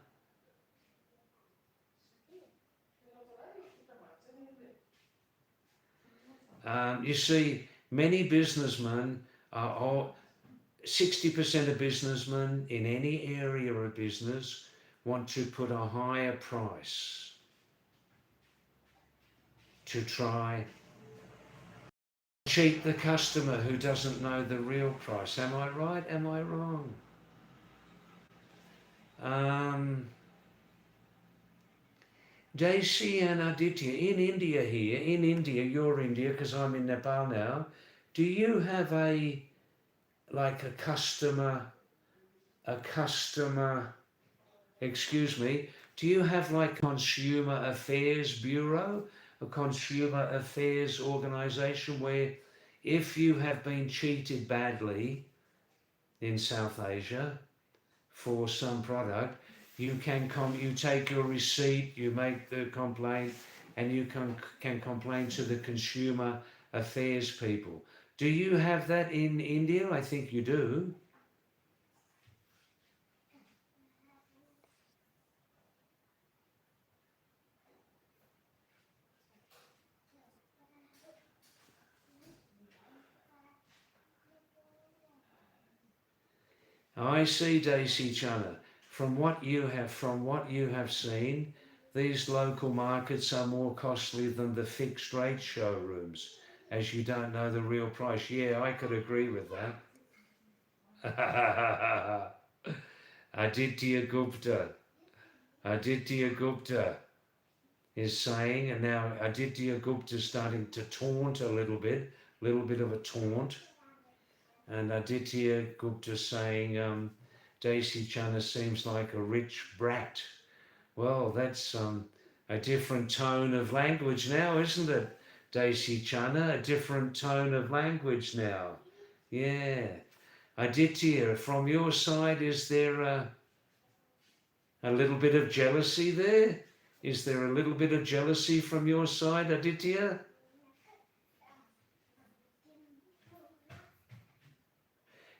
You see, many businessmen are 60% of businessmen in any area of business want to put a higher price to try cheat the customer who doesn't know the real price. Am I right? Am I wrong? Daisy and Aditya, in India here, in India, you're India because I'm in Nepal now, do you have like a customer, excuse me, do you have like Consumer Affairs Bureau, a Consumer Affairs organization where if you have been cheated badly in South Asia for some product, you take your receipt, you make the complaint, and you can complain to the Consumer Affairs people. Do you have that in India? I think you do. I see, Daisy Chana. From what you have seen, these local markets are more costly than the fixed rate showrooms, as you don't know the real price. Yeah, I could agree with that. Aditya Gupta. Aditya Gupta is saying, and now Aditya Gupta is starting to taunt a little bit of a taunt. And Aditya Gupta saying, Daisy Chana seems like a rich brat. Well, that's a different tone of language now, isn't it? Desi Chana, a different tone of language now. Yeah. Aditya, from your side, is there a little bit of jealousy there? Is there a little bit of jealousy from your side, Aditya?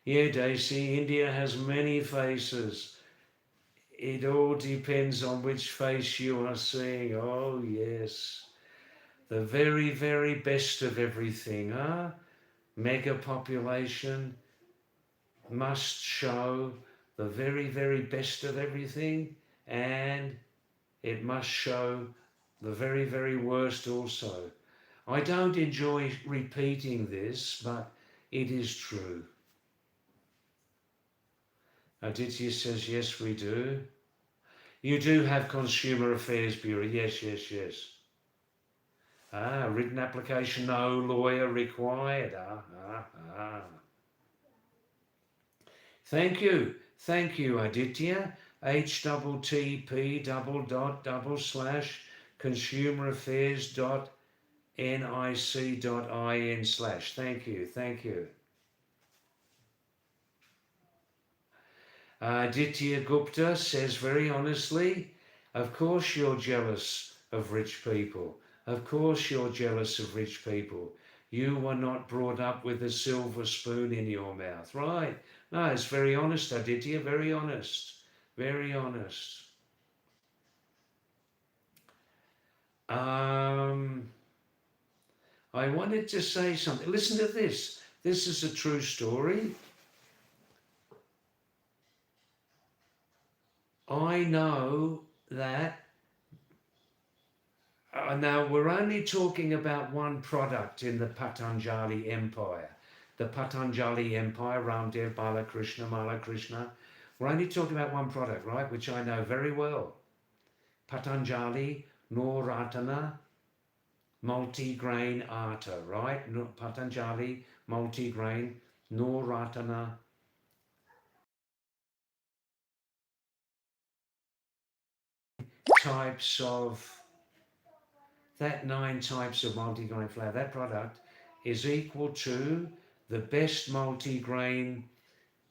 Yeah, Daisy, India has many faces. It all depends on which face you are seeing. Oh, yes. The very, very best of everything, huh? Mega population must show the very, very best of everything, and it must show the very, very worst also. I don't enjoy repeating this, but it is true. Aditya says, yes, we do. You do have Consumer Affairs Bureau. Yes, yes, yes. Written application, no lawyer required. Thank you. Thank you, Aditya. http://consumeraffairs.nic.in/. Thank you. Thank you. Aditya Gupta says very honestly, of course you're jealous of rich people. Of course you're jealous of rich people. You were not brought up with a silver spoon in your mouth, right? No, it's very honest, Aditya, very honest. Very honest. I wanted to say something. Listen to this. This is a true story. I know that now we're only talking about one product in the Patanjali Empire. The Patanjali Empire, Ramdev, Balakrishna. We're only talking about one product, right? Which I know very well. Patanjali Noratana multi-grain atta, right? Patanjali multi-grain Noratana types of, that 9 types of multi-grain flour, that product is equal to the best multi-grain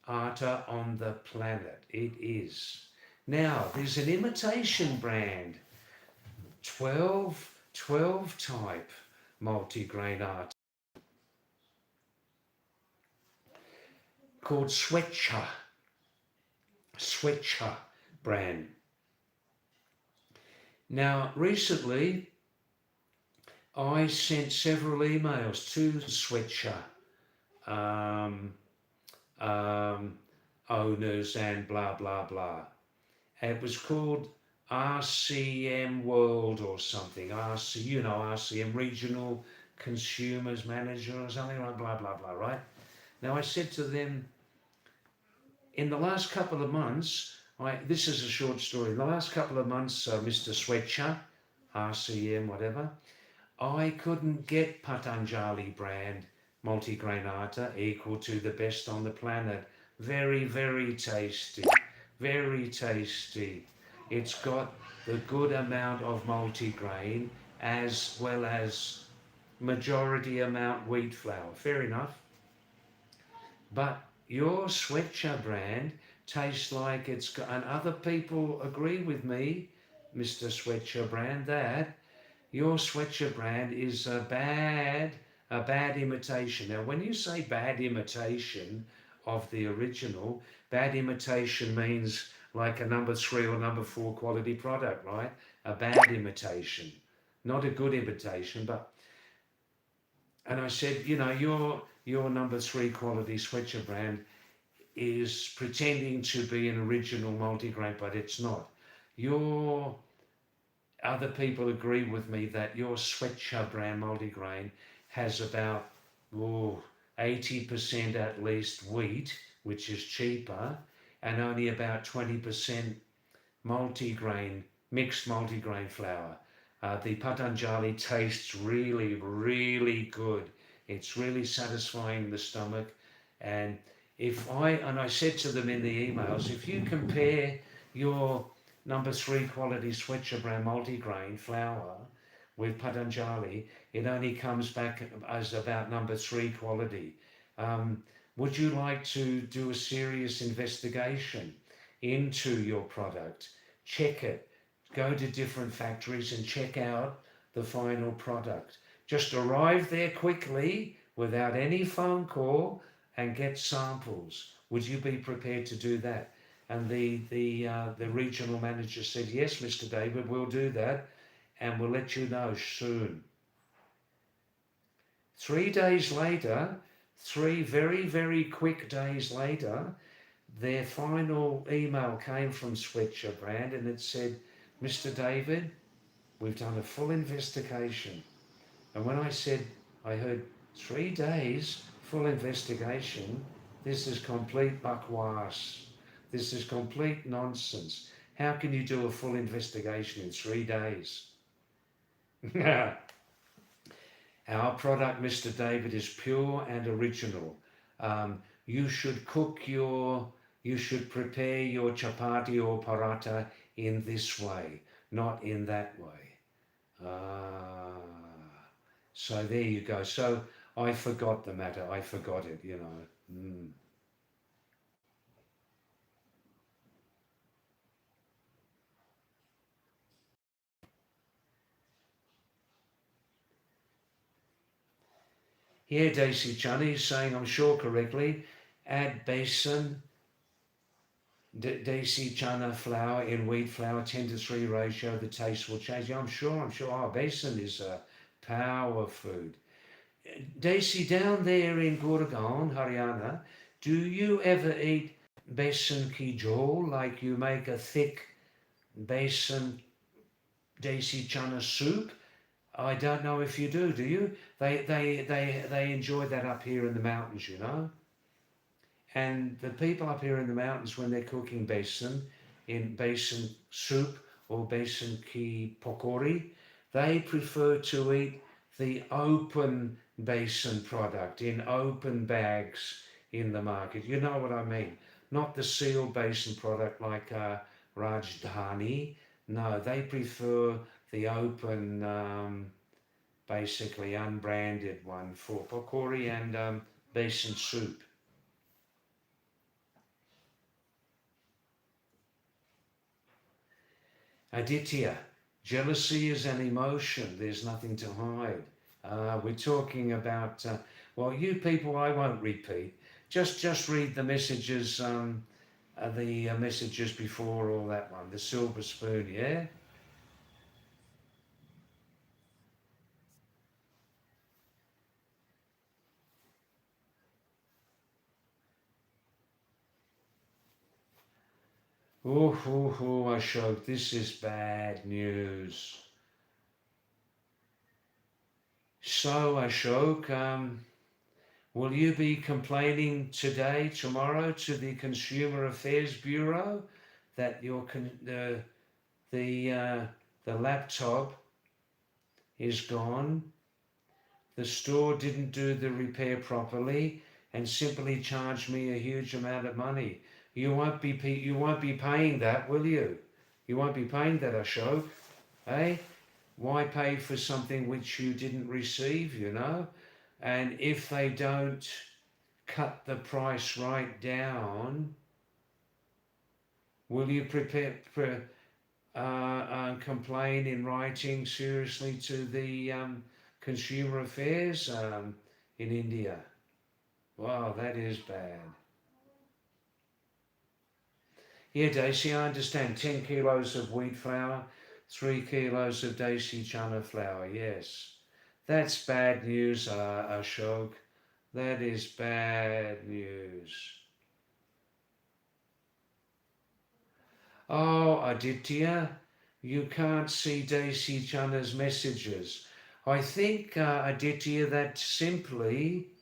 atta on the planet. It is. Now, there's an imitation brand, 12 type multi-grain atta called Swecha brand. Now, recently, I sent several emails to Swecha owners and blah, blah, blah. It was called RCM World or something, RCM Regional Consumers Manager or something like blah, blah, blah, right? Now I said to them, in the last couple of months, this is a short story, in the last couple of months, Mr. Swecha, RCM, whatever, I couldn't get Patanjali brand multi-grain atta equal to the best on the planet. Very, very tasty. Very tasty. It's got the good amount of multi-grain as well as majority amount wheat flour. Fair enough. But your Swecha brand tastes like it's got, and other people agree with me, Mr. Swecha brand, that your Swecha brand is a bad imitation. Now, when you say bad imitation of the original, bad imitation means like a number 3 or number 4 quality product, right? A bad imitation, not a good imitation, but, and I said, your number 3 quality Swecha brand is pretending to be an original multigrain, but it's not. Your other people agree with me that your Swecha brand multigrain has about 80% at least wheat, which is cheaper, and only about 20% mixed multigrain flour. The Patanjali tastes really, really good. It's really satisfying the stomach. And I said to them in the emails, if you compare your number 3 quality Swecha brand multigrain flour with Patanjali, it only comes back as about number 3 quality. Um, would you like to do a serious investigation into your product? Check it. Go to different factories and check out the final product. Just arrive there quickly without any phone call and get samples. Would you be prepared to do that? And the regional manager said, yes, Mr. David, we'll do that and we'll let you know soon. 3 days later, 3 very, very quick days later, their final email came from Switcher brand and it said, Mr. David, we've done a full investigation. And when I heard 3 days, full investigation, this is complete bakwas. This is complete nonsense. How can you do a full investigation in 3 days? Our product, Mr. David, is pure and original. You should prepare your chapati or paratha in this way, not in that way. So there you go. So I forgot the matter. I forgot it, you know. Here, Desi Chani is saying, I'm sure correctly, add besan, Desi Chana flour in wheat flour, 10:3 ratio, the taste will change. Yeah, I'm sure. Oh, besan is a power food. Desi, down there in Gurgaon, Haryana, do you ever eat besan ki jol, like you make a thick besan Desi Chana soup? I don't know if you do you? They enjoy that up here in the mountains, you know. And the people up here in the mountains, when they're cooking besan, in besan soup or besan ki pakori, they prefer to eat the open besan product in open bags in the market. You know what I mean? Not the sealed besan product like Rajdhani. No, they prefer the open, basically unbranded one for pakori and besan soup. Aditya, jealousy is an emotion. There's nothing to hide. We're talking about, well, you people, I won't repeat. Just read the messages, the messages before all that one. The silver spoon, yeah? Ashok, this is bad news. So, Ashok, will you be complaining today, tomorrow, to the Consumer Affairs Bureau that your the laptop is gone, the store didn't do the repair properly, and simply charged me a huge amount of money? You won't be paying that, will you? You won't be paying that, Ashok, eh? Why pay for something which you didn't receive, you know? And if they don't cut the price right down, will you complain in writing seriously to the Consumer Affairs in India? Wow, that is bad. Yeah, Daisy, I understand. 10 kilos of wheat flour, 3 kilos of Desi Chana flour, yes. That's bad news, Ashok. That is bad news. Oh, Aditya, you can't see Desi Chana's messages. I think, Aditya, that simply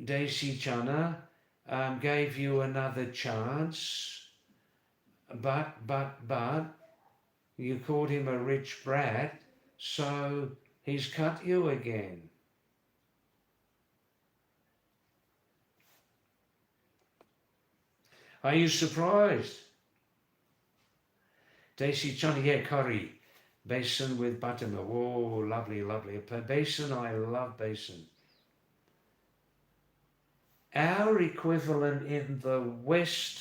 Desi Chana gave you another chance, but you called him a rich brat, so he's cut you again. Are you surprised? Desi Chana, yeah, curry. Besan with buttermilk. Oh, lovely, lovely. Besan, I love besan. Our equivalent in the West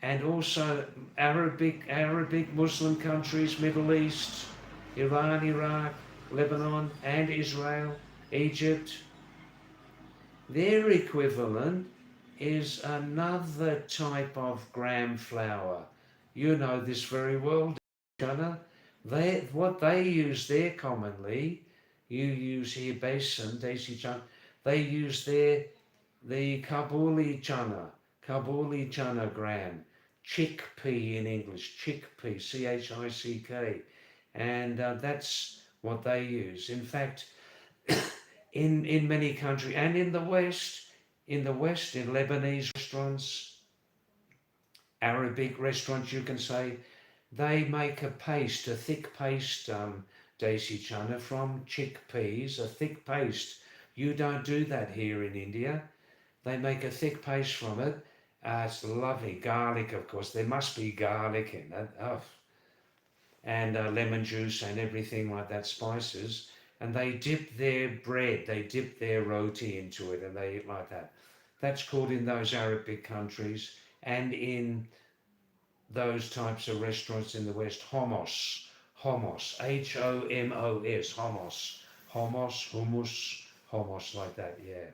and also Arabic Muslim countries, Middle East, Iran, Iraq, Lebanon, and Israel, Egypt, their equivalent is another type of gram flour. You know this very well, Jana. What they use there commonly, you use here besan, desi chana, they use there the Kabuli chana gram, chickpea in English, chickpea, chick, and that's what they use. In fact, in many countries and in the West, in Lebanese restaurants, Arabic restaurants, you can say, they make a paste, a thick paste, desi chana from chickpeas, a thick paste. You don't do that here in India. They make a thick paste from it. It's lovely. Garlic, of course. There must be garlic in it. Oh. And lemon juice and everything like that, spices. And they dip their bread, they dip their roti into it and they eat like that. That's called in those Arabic countries and in those types of restaurants in the West, homos. Homos. Homos. Homos. Homos, hummus, homos, like that, yeah.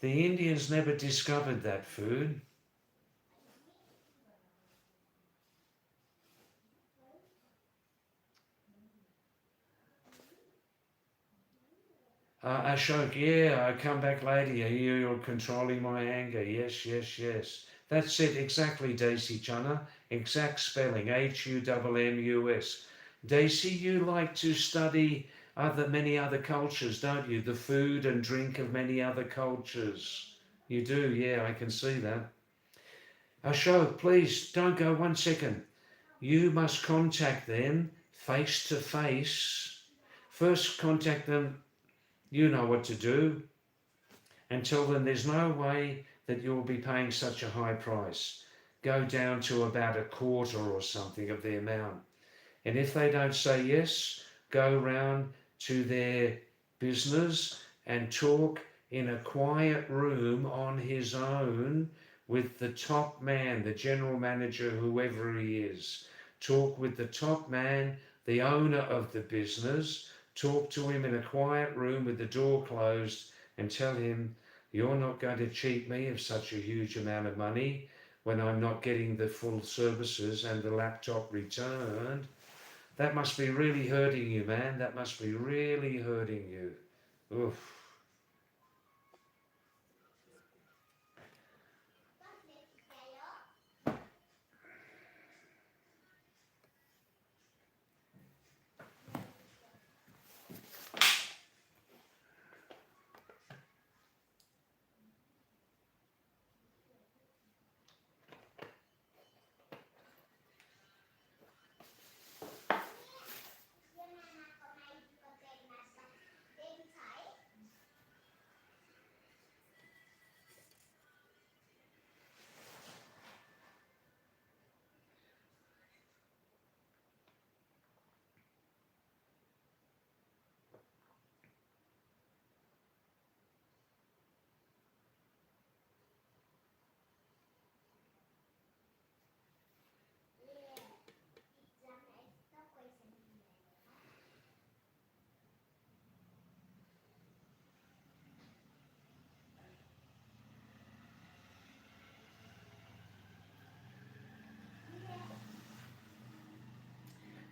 The Indians never discovered that food. Ashok, yeah, I come back later. You're controlling my anger. Yes, yes, yes. That's it, exactly, Daisy Chana. Exact spelling, Hummus. Daisy, you like to study many other cultures, don't you? The food and drink of many other cultures. You do, yeah, I can see that. Ashok, please don't go 1 second. You must contact them face to face. First, contact them. You know what to do, and tell them there's no way that you'll be paying such a high price. Go down to about a quarter or something of the amount. And if they don't say yes, go round to their business and talk in a quiet room on his own with the top man, the general manager, whoever he is. Talk with the top man, the owner of the business. Talk to him in a quiet room with the door closed and tell him, you're not going to cheat me of such a huge amount of money when I'm not getting the full services and the laptop returned. That must be really hurting you, man. That must be really hurting you. Oof.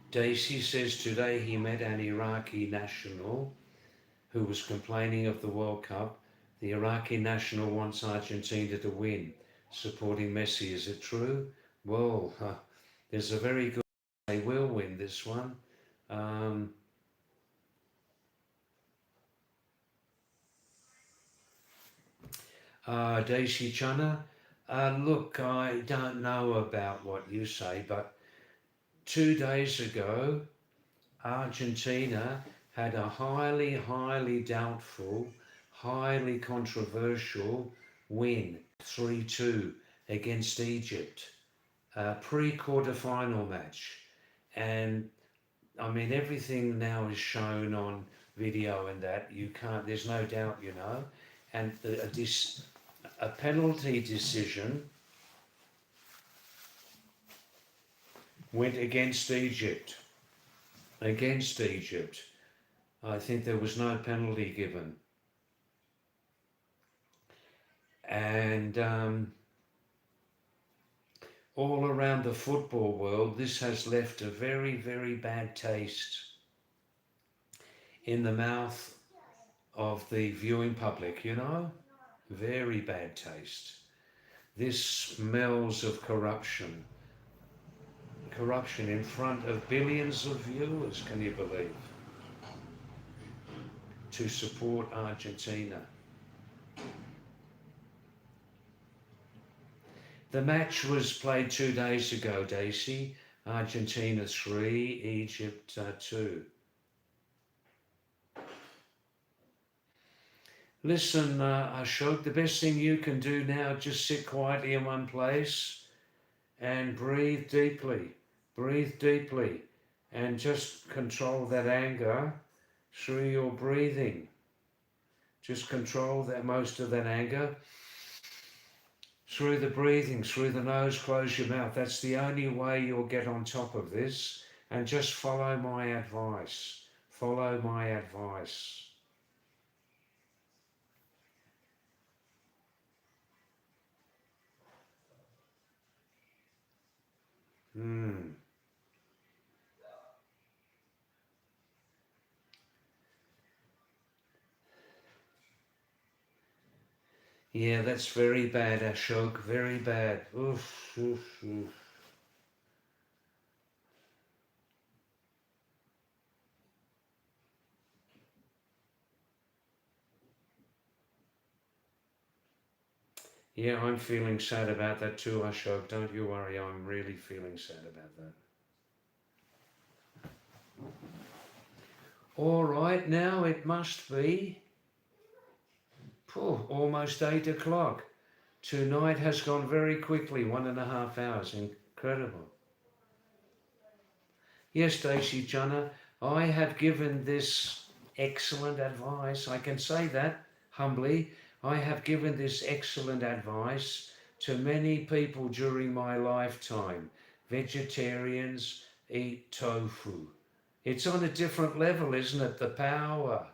Daisy says today he met an Iraqi national who was complaining of the World Cup. The Iraqi national wants Argentina to win, supporting Messi. Is it true? Well, there's a very good they will win this one. Um, Daisy Chana, look, I don't know about what you say, but 2 days ago, Argentina had a highly, highly doubtful, highly controversial win, 3-2 against Egypt, a pre-quarter final match. And I mean, everything now is shown on video and that you can't, there's no doubt, you know. And a penalty decision went against Egypt. Against Egypt. I think there was no penalty given. And all around the football world, this has left a very, very bad taste in the mouth of the viewing public, you know? Very bad taste. This smells of corruption. Corruption in front of billions of viewers, can you believe? To support Argentina. The match was played 2 days ago, Daisy. Argentina 3, Egypt 2. Listen, Ashok, the best thing you can do now, just sit quietly in one place and breathe deeply. Breathe deeply and just control that anger through your breathing. Just control that, most of that anger through the breathing, through the nose, close your mouth. That's the only way you'll get on top of this. And just follow my advice. Follow my advice. Yeah, that's very bad, Ashok. Very bad. Oof, oof, oof. Yeah, I'm feeling sad about that too, Ashok. Don't you worry, I'm really feeling sad about that. All right, now it must be almost 8 o'clock. Tonight has gone very quickly, 1.5 hours. Incredible. Yes, Daisy Jana, I have given this excellent advice. I can say that humbly. I have given this excellent advice to many people during my lifetime. Vegetarians eat tofu. It's on a different level, isn't it? The power.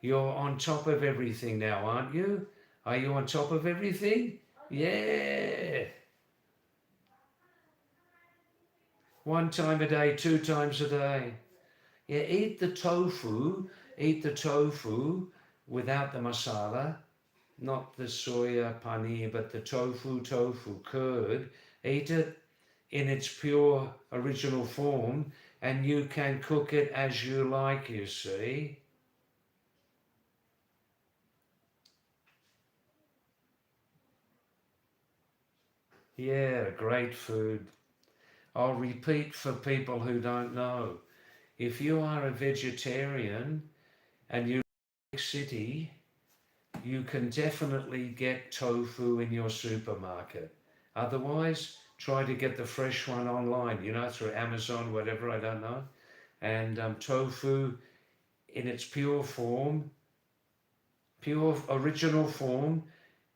You're on top of everything now, aren't you? Are you on top of everything? Yeah. 1 time a day, 2 times a day. Yeah, eat the tofu without the masala, not the soya paneer, but the tofu curd. Eat it in its pure original form, and you can cook it as you like, you see. Yeah, great food. I'll repeat for people who don't know. If you are a vegetarian and you're in a big city, you can definitely get tofu in your supermarket. Otherwise, try to get the fresh one online, you know, through Amazon, whatever, I don't know. And tofu in its pure form, pure original form,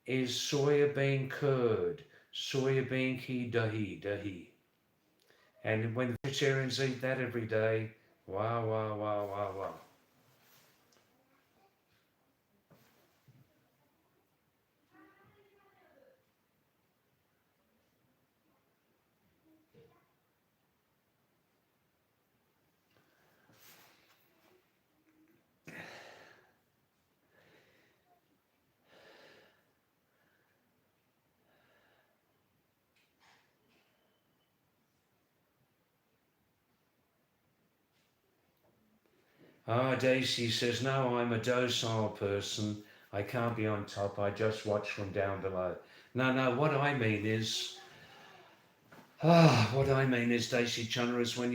is soya bean curd, soya bean ki dahi. And when vegetarians eat that every day, wow, wow, wow, wow, wow. Daisy says, no, I'm a docile person. I can't be on top. I just watch from down below. No, what I mean is, Daisy Chunner, is when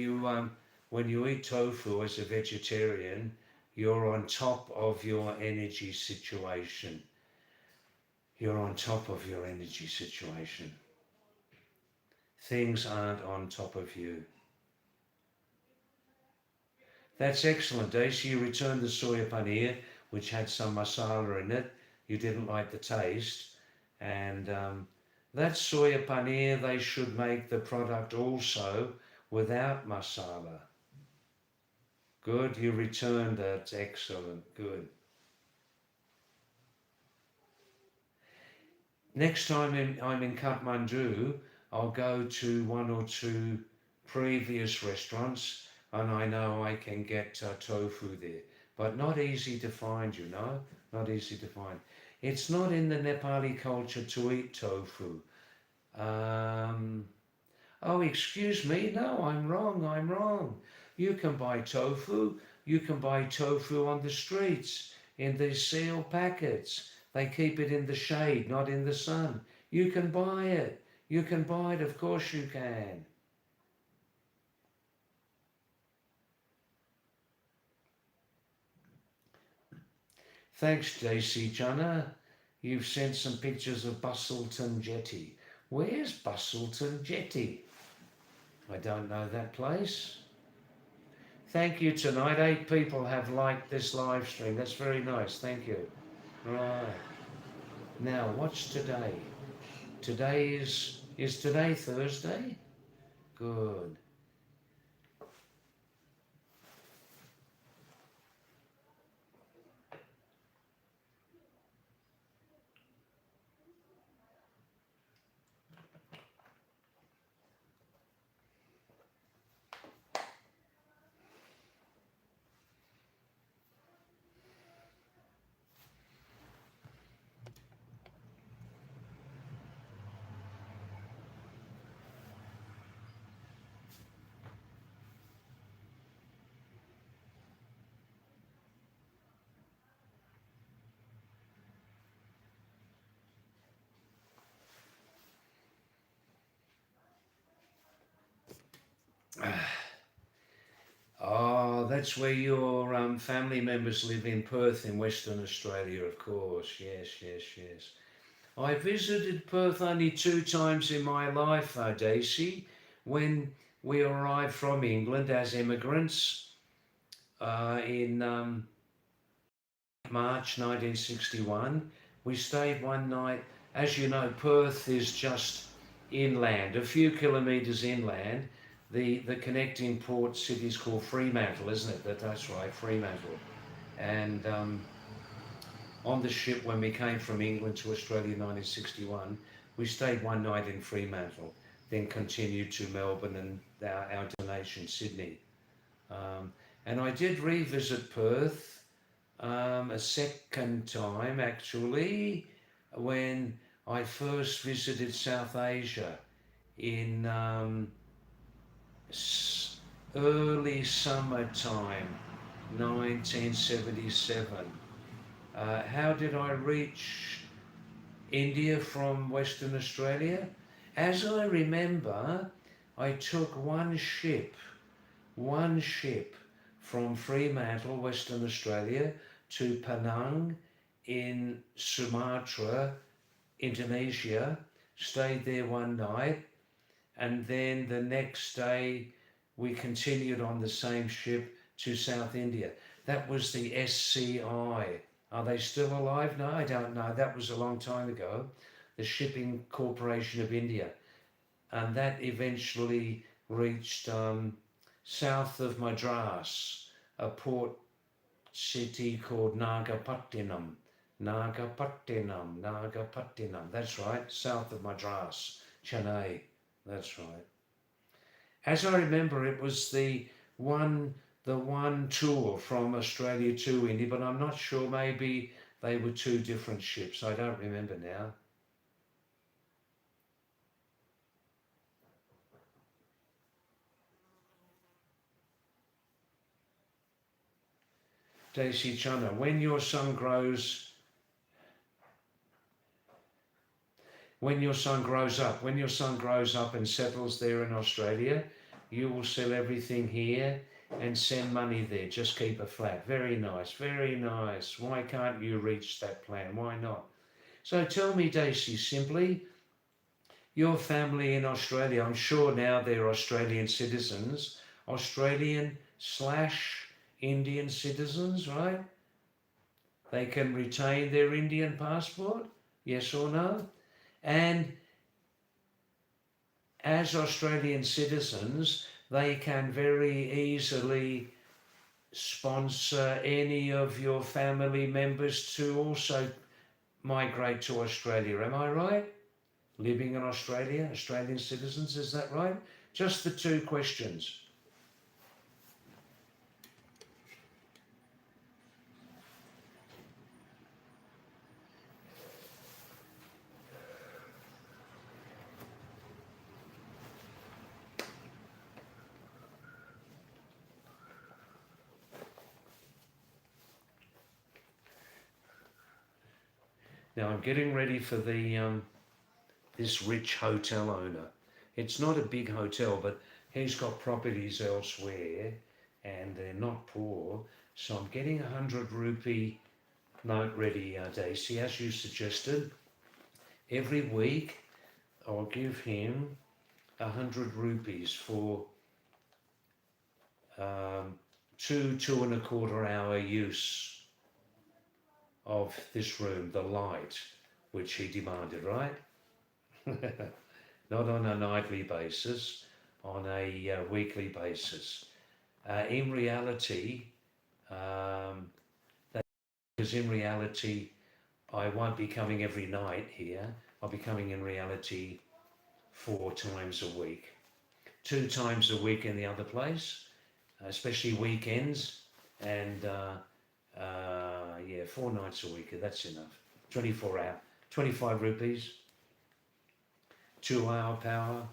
you eat tofu as a vegetarian, you're on top of your energy situation. You're on top of your energy situation. Things aren't on top of you. That's excellent, Daisy. You returned the soya paneer, which had some masala in it. You didn't like the taste. And that soya paneer, they should make the product also without masala. Good, you returned that. Excellent, good. Next time I'm in Kathmandu, I'll go to one or two previous restaurants and I know I can get tofu there. But not easy to find, you know, not easy to find. It's not in the Nepali culture to eat tofu. Oh, excuse me, no, I'm wrong. You can buy tofu, on the streets, in these sealed packets. They keep it in the shade, not in the sun. You can buy it, of course you can. Thanks, JC Jana. You've sent some pictures of Bustleton Jetty. Where's Bustleton Jetty? I don't know that place. Thank you tonight. 8 people have liked this live stream. That's very nice. Thank you. Right. Now, what's today? Today is today Thursday? Good. Oh, that's where your family members live, in Perth in Western Australia, of course. Yes. I visited Perth only 2 times in my life, Daisy. When we arrived from England as immigrants in March 1961, we stayed one night. As you know, Perth is just inland, a few kilometres inland. The connecting port city is called Fremantle, isn't it? That's right, Fremantle. And on the ship, when we came from England to Australia in 1961, we stayed one night in Fremantle, then continued to Melbourne and our destination, Sydney. And I did revisit Perth a second time, actually, when I first visited South Asia in early summertime, 1977. How did I reach India from Western Australia? As I remember, I took one ship from Fremantle, Western Australia, to Penang in Sumatra, Indonesia, stayed there one night, and then the next day we continued on the same ship to South India. That was the SCI. Are they still alive? No, I don't know. That was a long time ago. The Shipping Corporation of India. And that eventually reached south of Madras, a port city called Nagapattinam. That's right, south of Madras, Chennai. That's right. As I remember, it was the one tour from Australia to India, but I'm not sure. Maybe they were 2 different ships. I don't remember now. Daisy Chana, when your son grows up and settles there in Australia, you will sell everything here and send money there. Just keep a flat. Very nice, very nice. Why can't you reach that plan? Why not? So tell me, Daisy, simply, your family in Australia, I'm sure now they're Australian citizens, Australian / Indian citizens, right? They can retain their Indian passport, yes or no? And as Australian citizens, they can very easily sponsor any of your family members to also migrate to Australia. Am I right? Living in Australia, Australian citizens, is that right? Just the two questions. Now I'm getting ready for this rich hotel owner. It's not a big hotel, but he's got properties elsewhere, and they're not poor. So I'm getting 100 rupee note ready, Daisy, as you suggested. Every week I'll give him 100 rupees for 2.25 hour use of this room, the light, which he demanded, right? Not on a nightly basis, on a weekly basis. In reality, because in reality, I won't be coming every night here. I'll be coming in reality 4 times a week. 2 times a week in the other place, especially weekends, and 4 nights a week. That's enough. 24 hour, 25 rupees, 2 hour power.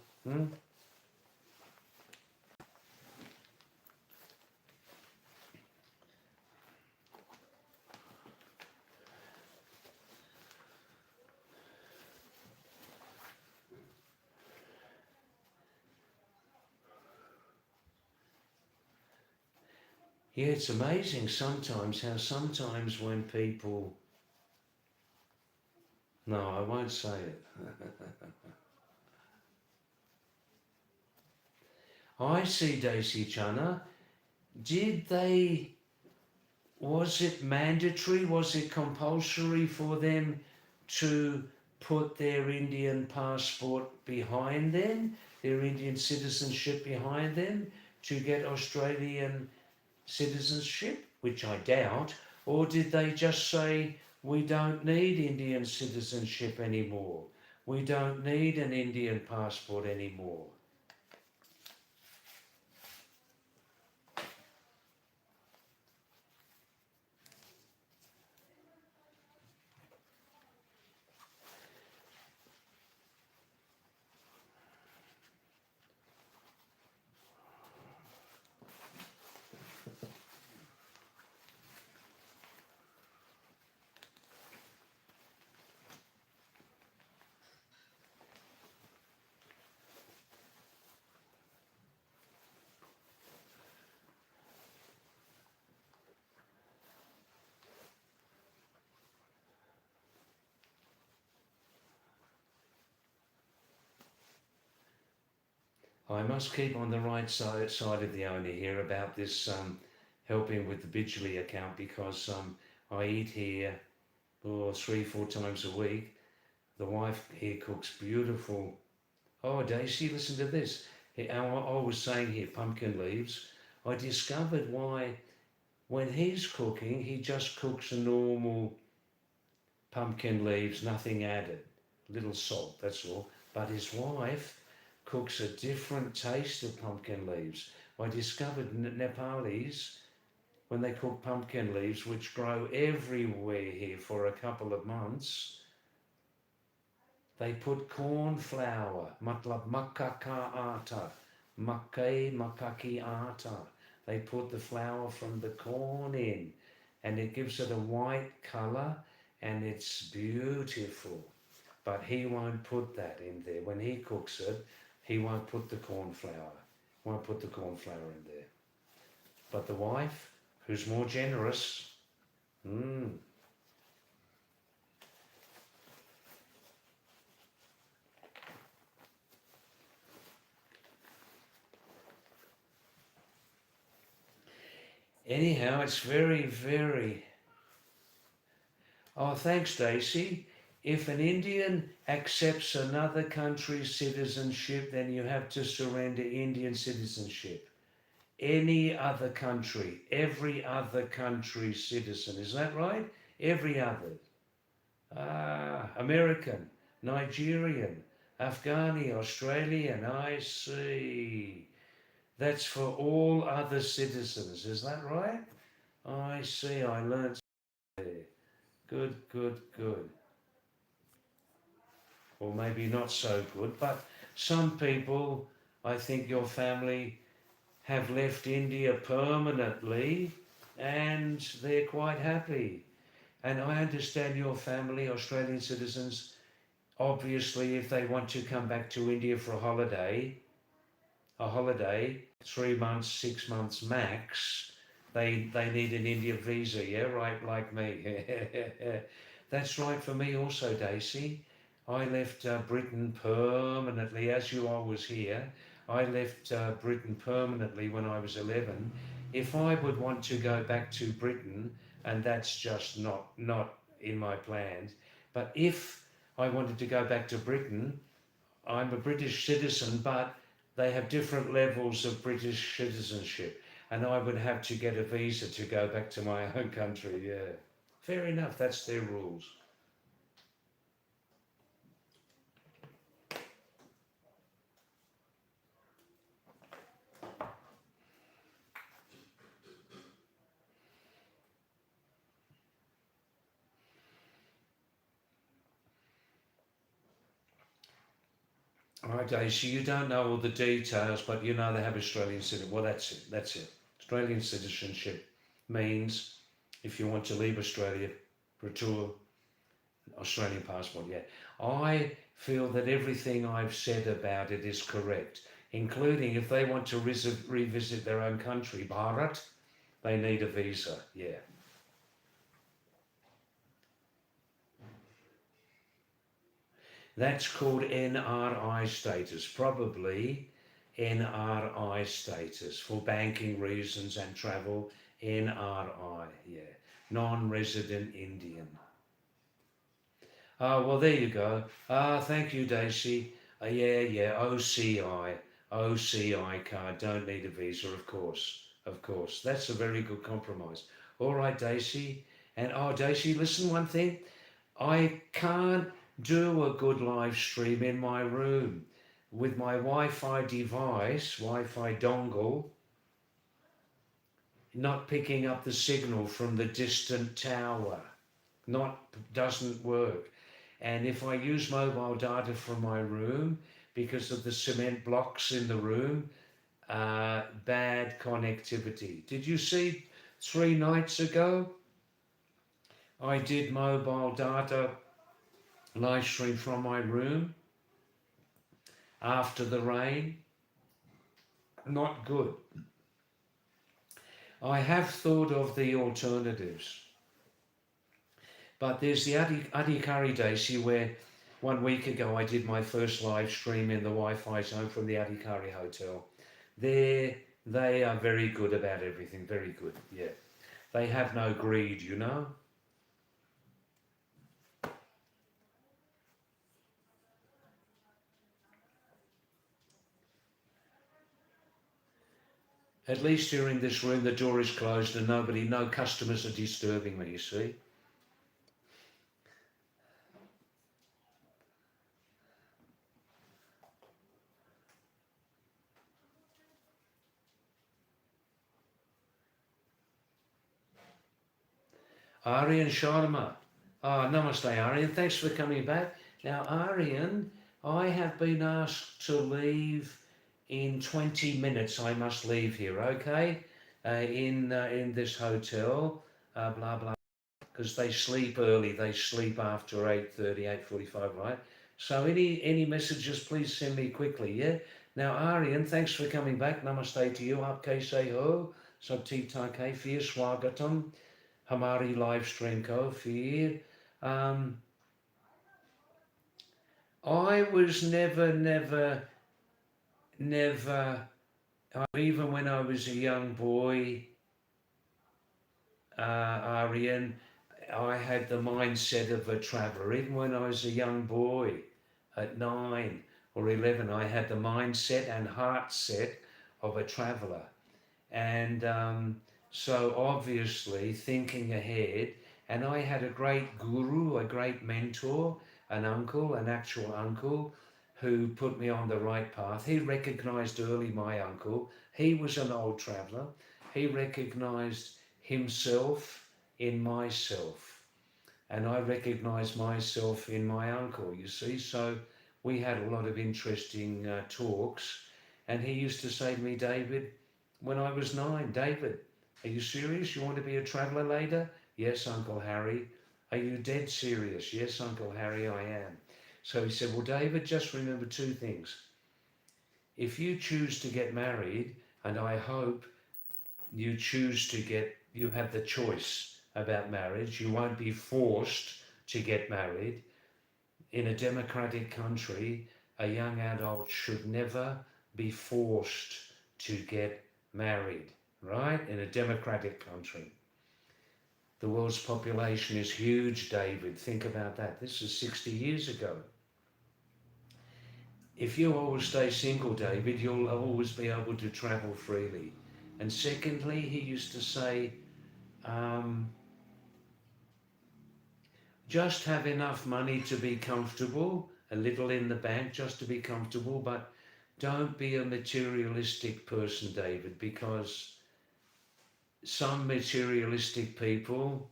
Yeah, it's amazing sometimes how sometimes when people. No, I won't say it. I see, Daisy Chana. Was it mandatory? Was it compulsory for them to put their Indian passport behind them, their Indian citizenship behind them, to get Australian citizenship, which I doubt, or did they just say, we don't need Indian citizenship anymore, we don't need an Indian passport anymore? I must keep on the right side of the owner here about this helping with the Bijli account, because I eat here 3-4 times a week. The wife here cooks beautiful. Oh, Daisy, listen to this. I was saying here, pumpkin leaves. I discovered why when he's cooking, he just cooks a normal pumpkin leaves, nothing added, little salt, that's all. But his wife cooks a different taste of pumpkin leaves. I discovered Nepalis, when they cook pumpkin leaves, which grow everywhere here for a couple of months, they put corn flour, matlab makka ka atta, makaki atta. They put the flour from the corn in, and it gives it a white colour, and it's beautiful. But he won't put that in there. When he cooks it, he won't put the corn flour. Won't put the corn flour in there. But the wife, who's more generous, Anyhow, it's very, very... Oh, thanks, Daisy. If an Indian accepts another country's citizenship, then you have to surrender Indian citizenship. Any other country, every other country's citizen, is that right? Every other. Ah, American, Nigerian, Afghani, Australian, I see. That's for all other citizens, is that right? I see, I learnt there. Good, good, good. Or maybe not so good, but some people, I think your family have left India permanently and they're quite happy. And I understand your family, Australian citizens, obviously if they want to come back to India for a holiday, 3 months, 6 months max, they need an India visa, yeah, right, like me. That's right for me also, Daisy. I left Britain permanently, as you always hear. I left Britain permanently when I was 11. If I would want to go back to Britain, and that's just not in my plans, but if I wanted to go back to Britain, I'm a British citizen, but they have different levels of British citizenship, and I would have to get a visa to go back to my own country. Yeah, fair enough. That's their rules. All right, Daisy, you don't know all the details, but you know they have Australian citizenship. Well, that's it. That's it. Australian citizenship means if you want to leave Australia for a tour, Australian passport, yeah. I feel that everything I've said about it is correct, including if they want to revisit their own country, Bharat, they need a visa, yeah. That's called NRI status, probably NRI status for banking reasons and travel, NRI, yeah. Non-resident Indian. Well, there you go. Thank you, Daisy. Yeah, OCI card. Don't need a visa, of course. Of course. That's a very good compromise. All right, Daisy. And Daisy, listen, one thing. I can't do a good live stream in my room with my Wi-Fi device, Wi-Fi dongle, not picking up the signal from the distant tower. Doesn't work. And if I use mobile data from my room, because of the cement blocks in the room, bad connectivity. Did you see 3 nights ago? I did mobile data live stream from my room after the rain. Not good. I have thought of the alternatives. But there's the Adhikari Daisy where 1 week ago I did my first live stream in the Wi-Fi zone from the Adhikari Hotel. They are very good about everything, very good, yeah. They have no greed, you know. At least here in this room the door is closed and no customers are disturbing me, you see. Aryan Sharma. Namaste, Aryan. Thanks for coming back. Now, Aryan, I have been asked to leave in 20 minutes. I must leave here, okay? In this hotel, blah, blah, because they sleep early. They sleep after 8:30, 8:45, right? So any messages, please send me quickly, yeah? Now, Aryan, thanks for coming back. Namaste to you. Aapke se ho. Sab theek thaak hai. Fir swagatam. हमारी live stream को फिर I was never even when I was a young boy Arian, I had the mindset of a traveller. Even when I was a young boy, at 9 or 11, I had the mindset and heart set of a traveller. And so obviously thinking ahead, and I had a great guru, a great mentor, an uncle, an actual uncle, who put me on the right path. He recognized early, my uncle, he was an old traveller. He recognized himself in myself, and I recognized myself in my uncle, you see. So we had a lot of interesting talks, and he used to say to me, David, when I was 9, David, are you serious? You want to be a traveller later? Yes, Uncle Harry. Are you dead serious? Yes, Uncle Harry, I am. So he said, well, David, just remember 2 things. If you choose to get married, and I hope you have the choice about marriage, you won't be forced to get married. In a democratic country, a young adult should never be forced to get married, right? In a democratic country. The world's population is huge, David. Think about that. This is 60 years ago. If you always stay single, David, you'll always be able to travel freely. And secondly, he used to say, um, just have enough money to be comfortable, a little in the bank just to be comfortable, but don't be a materialistic person, David, because some materialistic people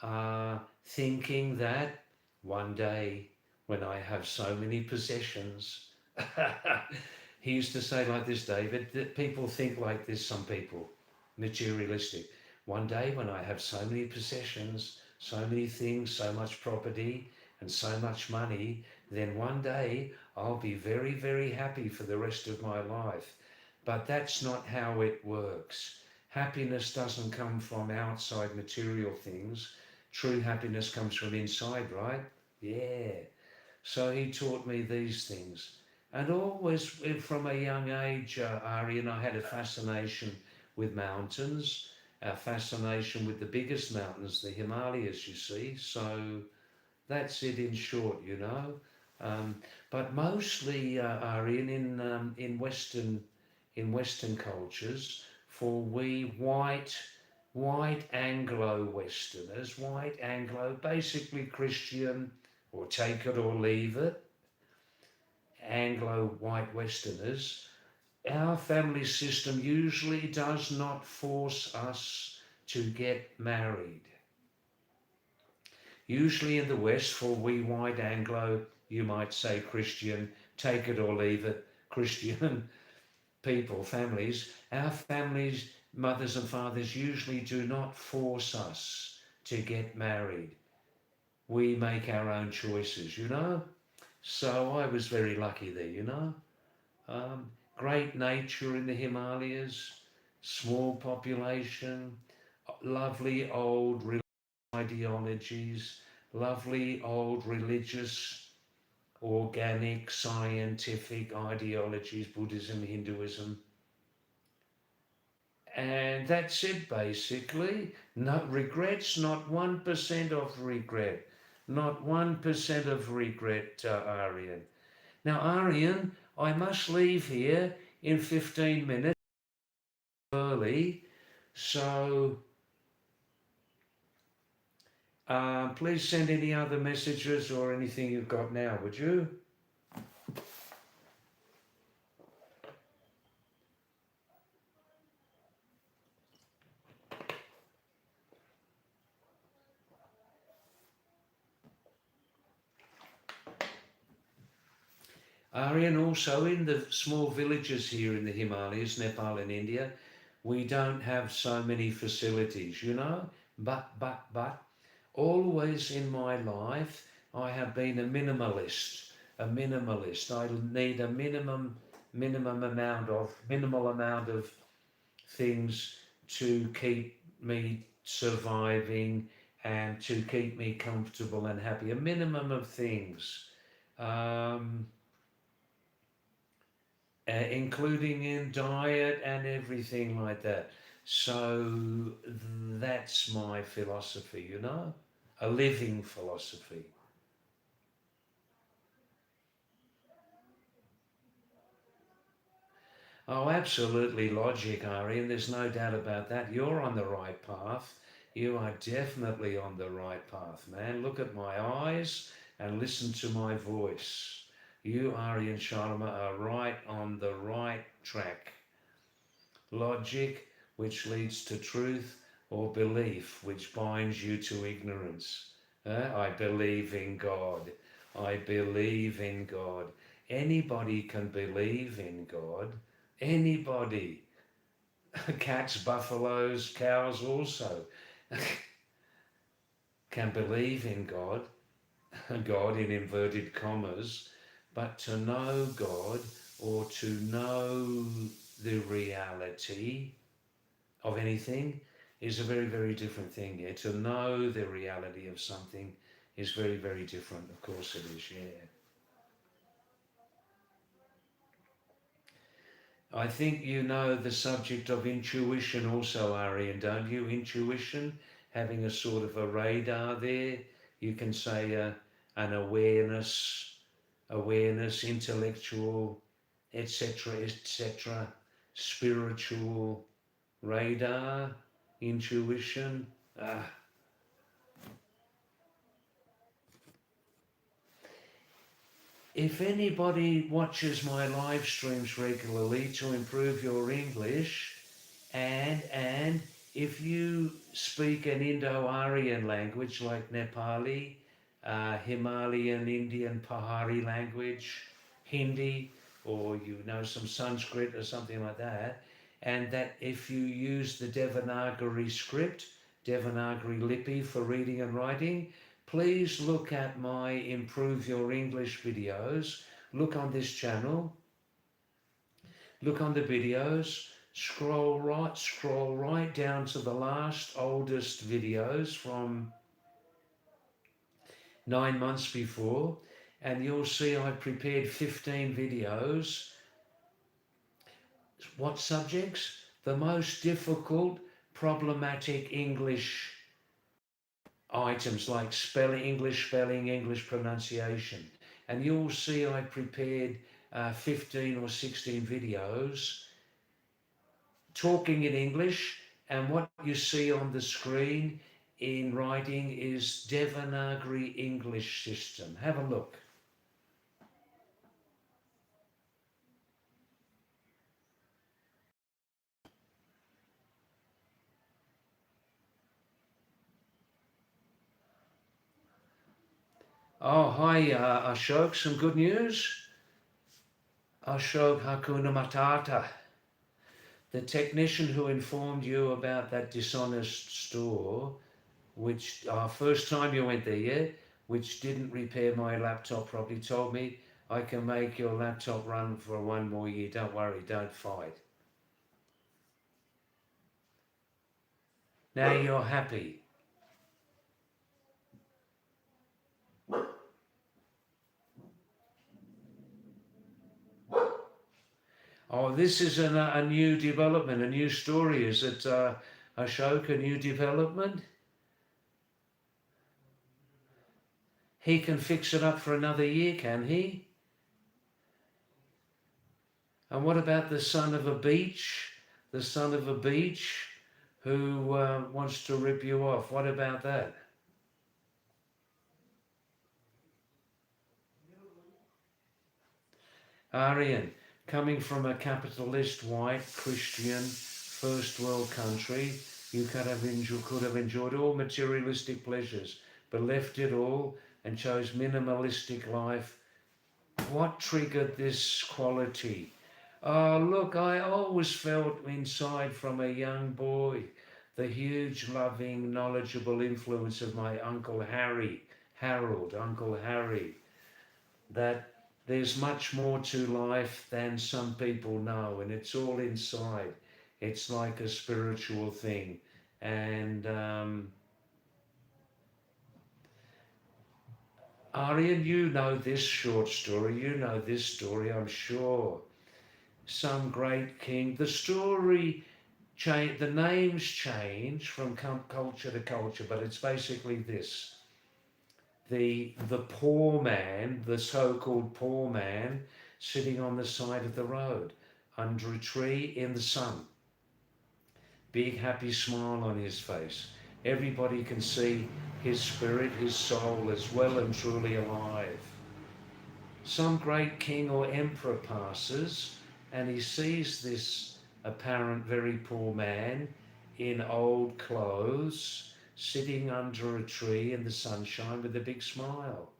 are thinking that one day when I have so many possessions, he used to say like this, David, that people think like this, some people, materialistic. One day when I have so many possessions, so many things, so much property and so much money, then one day I'll be very, very happy for the rest of my life. But that's not how it works. Happiness doesn't come from outside material things. True happiness comes from inside, right? Yeah. So he taught me these things. And always from a young age, Ari, I had a fascination with mountains, a fascination with the biggest mountains, the Himalayas, you see. So that's it in short, you know. Um, but mostly, Aryan, in Western cultures, for we white Anglo-Westerners, white Anglo, basically Christian, or take it or leave it, Anglo-white Westerners, our family system usually does not force us to get married. Usually in the West, for we white Anglo, you might say Christian, take it or leave it, Christian people, families, our families, mothers and fathers usually do not force us to get married. We make our own choices, you know? So I was very lucky there, you know? Great nature in the Himalayas, small population, lovely old ideologies, lovely old religious, organic, scientific ideologies, Buddhism, Hinduism. And that's it basically. No regrets, not 1% of regret. Not 1% of regret, Aryan. Now, Aryan, I must leave here in 15 minutes early, so please send any other messages or anything you've got now, would you? Aryan, also in the small villages here in the Himalayas, Nepal and India, we don't have so many facilities, you know, but, always in my life, I have been a minimalist, I need a minimal amount of things to keep me surviving and to keep me comfortable and happy, a minimum of things. Um, including in diet and everything like that. So that's my philosophy, you know, a living philosophy. Oh, absolutely logic, Ari, and there's no doubt about that. You're on the right path. You are definitely on the right path, man. Look at my eyes and listen to my voice. You, Ari and Sharma, are right on the right track. Logic, which leads to truth, or belief, which binds you to ignorance. I believe in God. I believe in God. Anybody can believe in God. Anybody. Cats, buffaloes, cows also can believe in God, God in inverted commas, but to know God or to know the reality of anything is a very, very different thing. Yeah, to know the reality of something is very, very different. Of course it is, yeah. I think you know the subject of intuition also, Arian, don't you? Intuition, having a sort of a radar there. You can say an awareness, intellectual, etc., etc., spiritual radar, intuition. Ah, if anybody watches my live streams regularly to improve your English, and if you speak an Indo-Aryan language like Nepali, Himalayan Indian Pahari language, Hindi, or you know some Sanskrit or something like that, and that if you use the Devanagari script, Devanagari Lipi for reading and writing, please look at my Improve Your English videos. Look on this channel, look on the videos, scroll right down to the last oldest videos from 9 months before, and you'll see I prepared 15 videos. What subjects? The most difficult, problematic English items like English spelling, English pronunciation. And you'll see I prepared 15 or 16 videos talking in English, and what you see on the screen in writing is Devanagari English system. Have a look. Oh, hi, Ashok. Some good news? Ashok Hakuna Matata. The technician who informed you about that dishonest store, which first time you went there, yeah, which didn't repair my laptop properly, told me I can make your laptop run for 1 more year. Don't worry, don't fight. Now you're happy. Oh, this is a new development, a new story. Is it, Ashok, a new development? He can fix it up for another year, can he? And what about the son of a beach? The son of a beach who wants to rip you off? What about that? Aryan, coming from a capitalist, white, Christian, first world country, you could have enjoyed all materialistic pleasures, but left it all and chose minimalistic life. What triggered this quality? Oh, look, I always felt inside from a young boy the huge, loving, knowledgeable influence of my Uncle Uncle Harry, that there's much more to life than some people know, and it's all inside. It's like a spiritual thing. And Aryan, you know this short story, you know this story, I'm sure. Some great king. The story the names change from culture to culture, but it's basically this. The poor man, the so-called poor man, sitting on the side of the road, under a tree in the sun. Big happy smile on his face. Everybody can see his spirit, his soul is well and truly alive. Some great king or emperor passes and he sees this apparent very poor man in old clothes sitting under a tree in the sunshine with a big smile.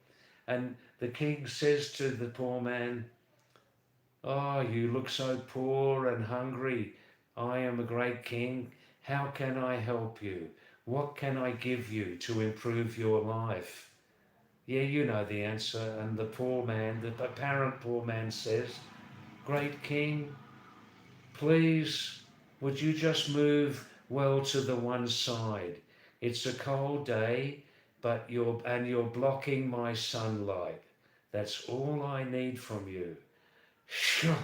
And the king says to the poor man, "Oh, you look so poor and hungry. I am a great king. How can I help you? What can I give you to improve your life?" Yeah, you know the answer. And the poor man, the apparent poor man says, "Great king, please, would you just move well to the one side? It's a cold day, but you're blocking my sunlight. That's all I need from you." Phew.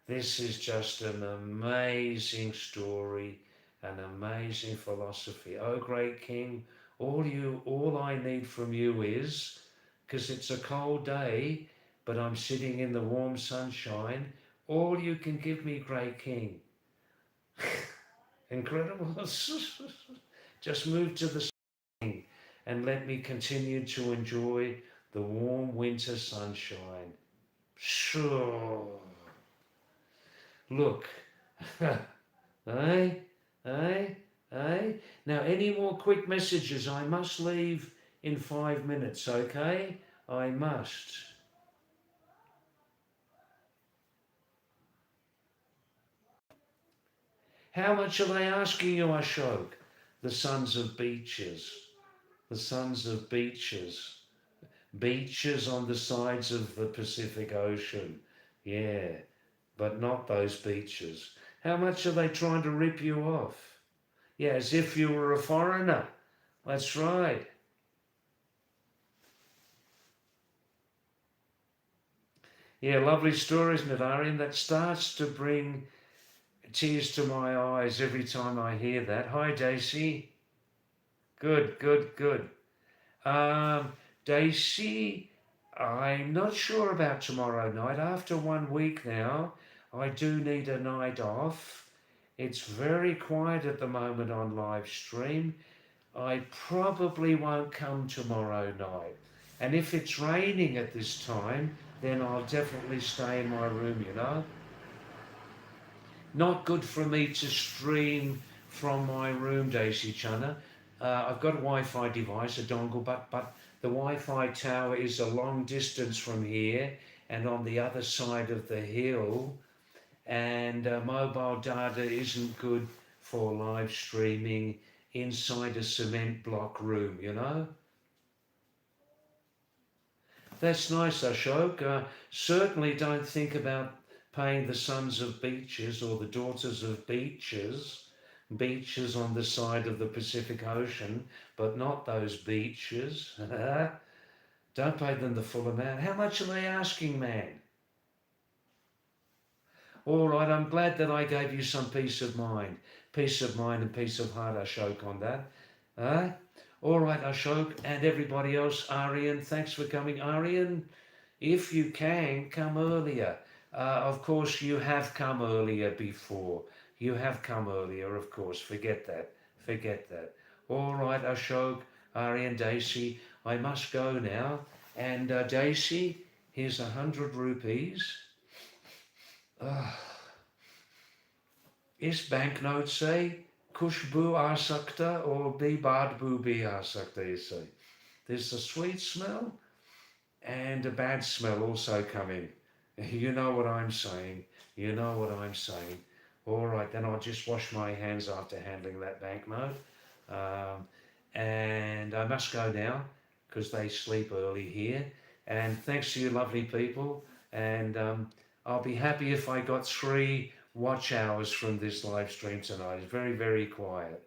This is just an amazing story, an amazing philosophy. Oh, great king, all I need from you is, because it's a cold day, but I'm sitting in the warm sunshine, all you can give me, great king. Incredible. Just move to the sun and let me continue to enjoy the warm winter sunshine. Sure. Look. Aye, aye, aye. Now, any more quick messages? I must leave in 5 minutes, okay? I must. How much are they asking you, Ashok? The sons of beaches. The sons of beaches. Beaches on the sides of the Pacific Ocean. Yeah, but not those beaches. How much are they trying to rip you off? Yeah, as if you were a foreigner. That's right. Yeah, lovely story, isn't it, Arian? That starts to bring tears to my eyes every time I hear that. Hi, Daisy. Good, good, good. Um, Daisy, I'm not sure about tomorrow night. After 1 week now, I do need a night off. It's very quiet at the moment on live stream. I probably won't come tomorrow night. And if it's raining at this time, then I'll definitely stay in my room, you know. Not good for me to stream from my room, Daisy Chana. I've got a Wi-Fi device, a dongle, but the Wi-Fi tower is a long distance from here and on the other side of the hill, and mobile data isn't good for live streaming inside a cement block room, you know. That's nice, Ashok. Certainly don't think about paying the sons of beaches or the daughters of beaches, beaches on the side of the Pacific Ocean, but not those beaches. Don't pay them the full amount. How much are they asking, man? All right, I'm glad that I gave you some peace of mind and peace of heart, Ashok, on that. All right, Ashok and everybody else, Arian, thanks for coming. Arian, if you can, come earlier. Of course, you have come earlier before. You have come earlier, of course. Forget that. Forget that. All right, Ashok, Arian, Daisy, I must go now. And Daisy, here's 100 rupees. इस banknote say खुशबू आ सकता or भी badbू भी आ सकता इससे. There's a sweet smell and a bad smell also coming. You know what I'm saying. You know what I'm saying. All right, then I'll just wash my hands after handling that banknote. And I must go now because they sleep early here. And thanks to you lovely people. And I'll be happy if I got 3 watch hours from this live stream tonight. It's very, very quiet.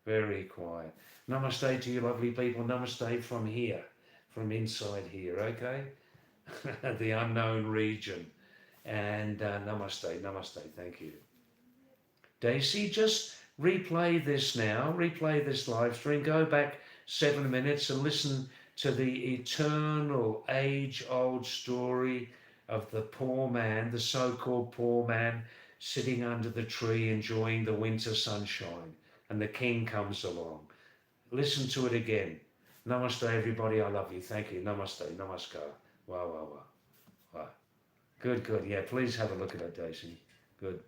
Very quiet. Namaste to you lovely people. Namaste from here. From inside here, okay? The unknown region. And namaste, namaste. Thank you. Daisy, just replay this now, replay this live stream, go back 7 minutes and listen to the eternal age-old story of the poor man, the so-called poor man, sitting under the tree enjoying the winter sunshine, and the king comes along. Listen to it again. Namaste, everybody. I love you. Thank you. Namaste. Namaskar. Wow, wow, wow. Wow. Good, good. Yeah, please have a look at it, Daisy. Good.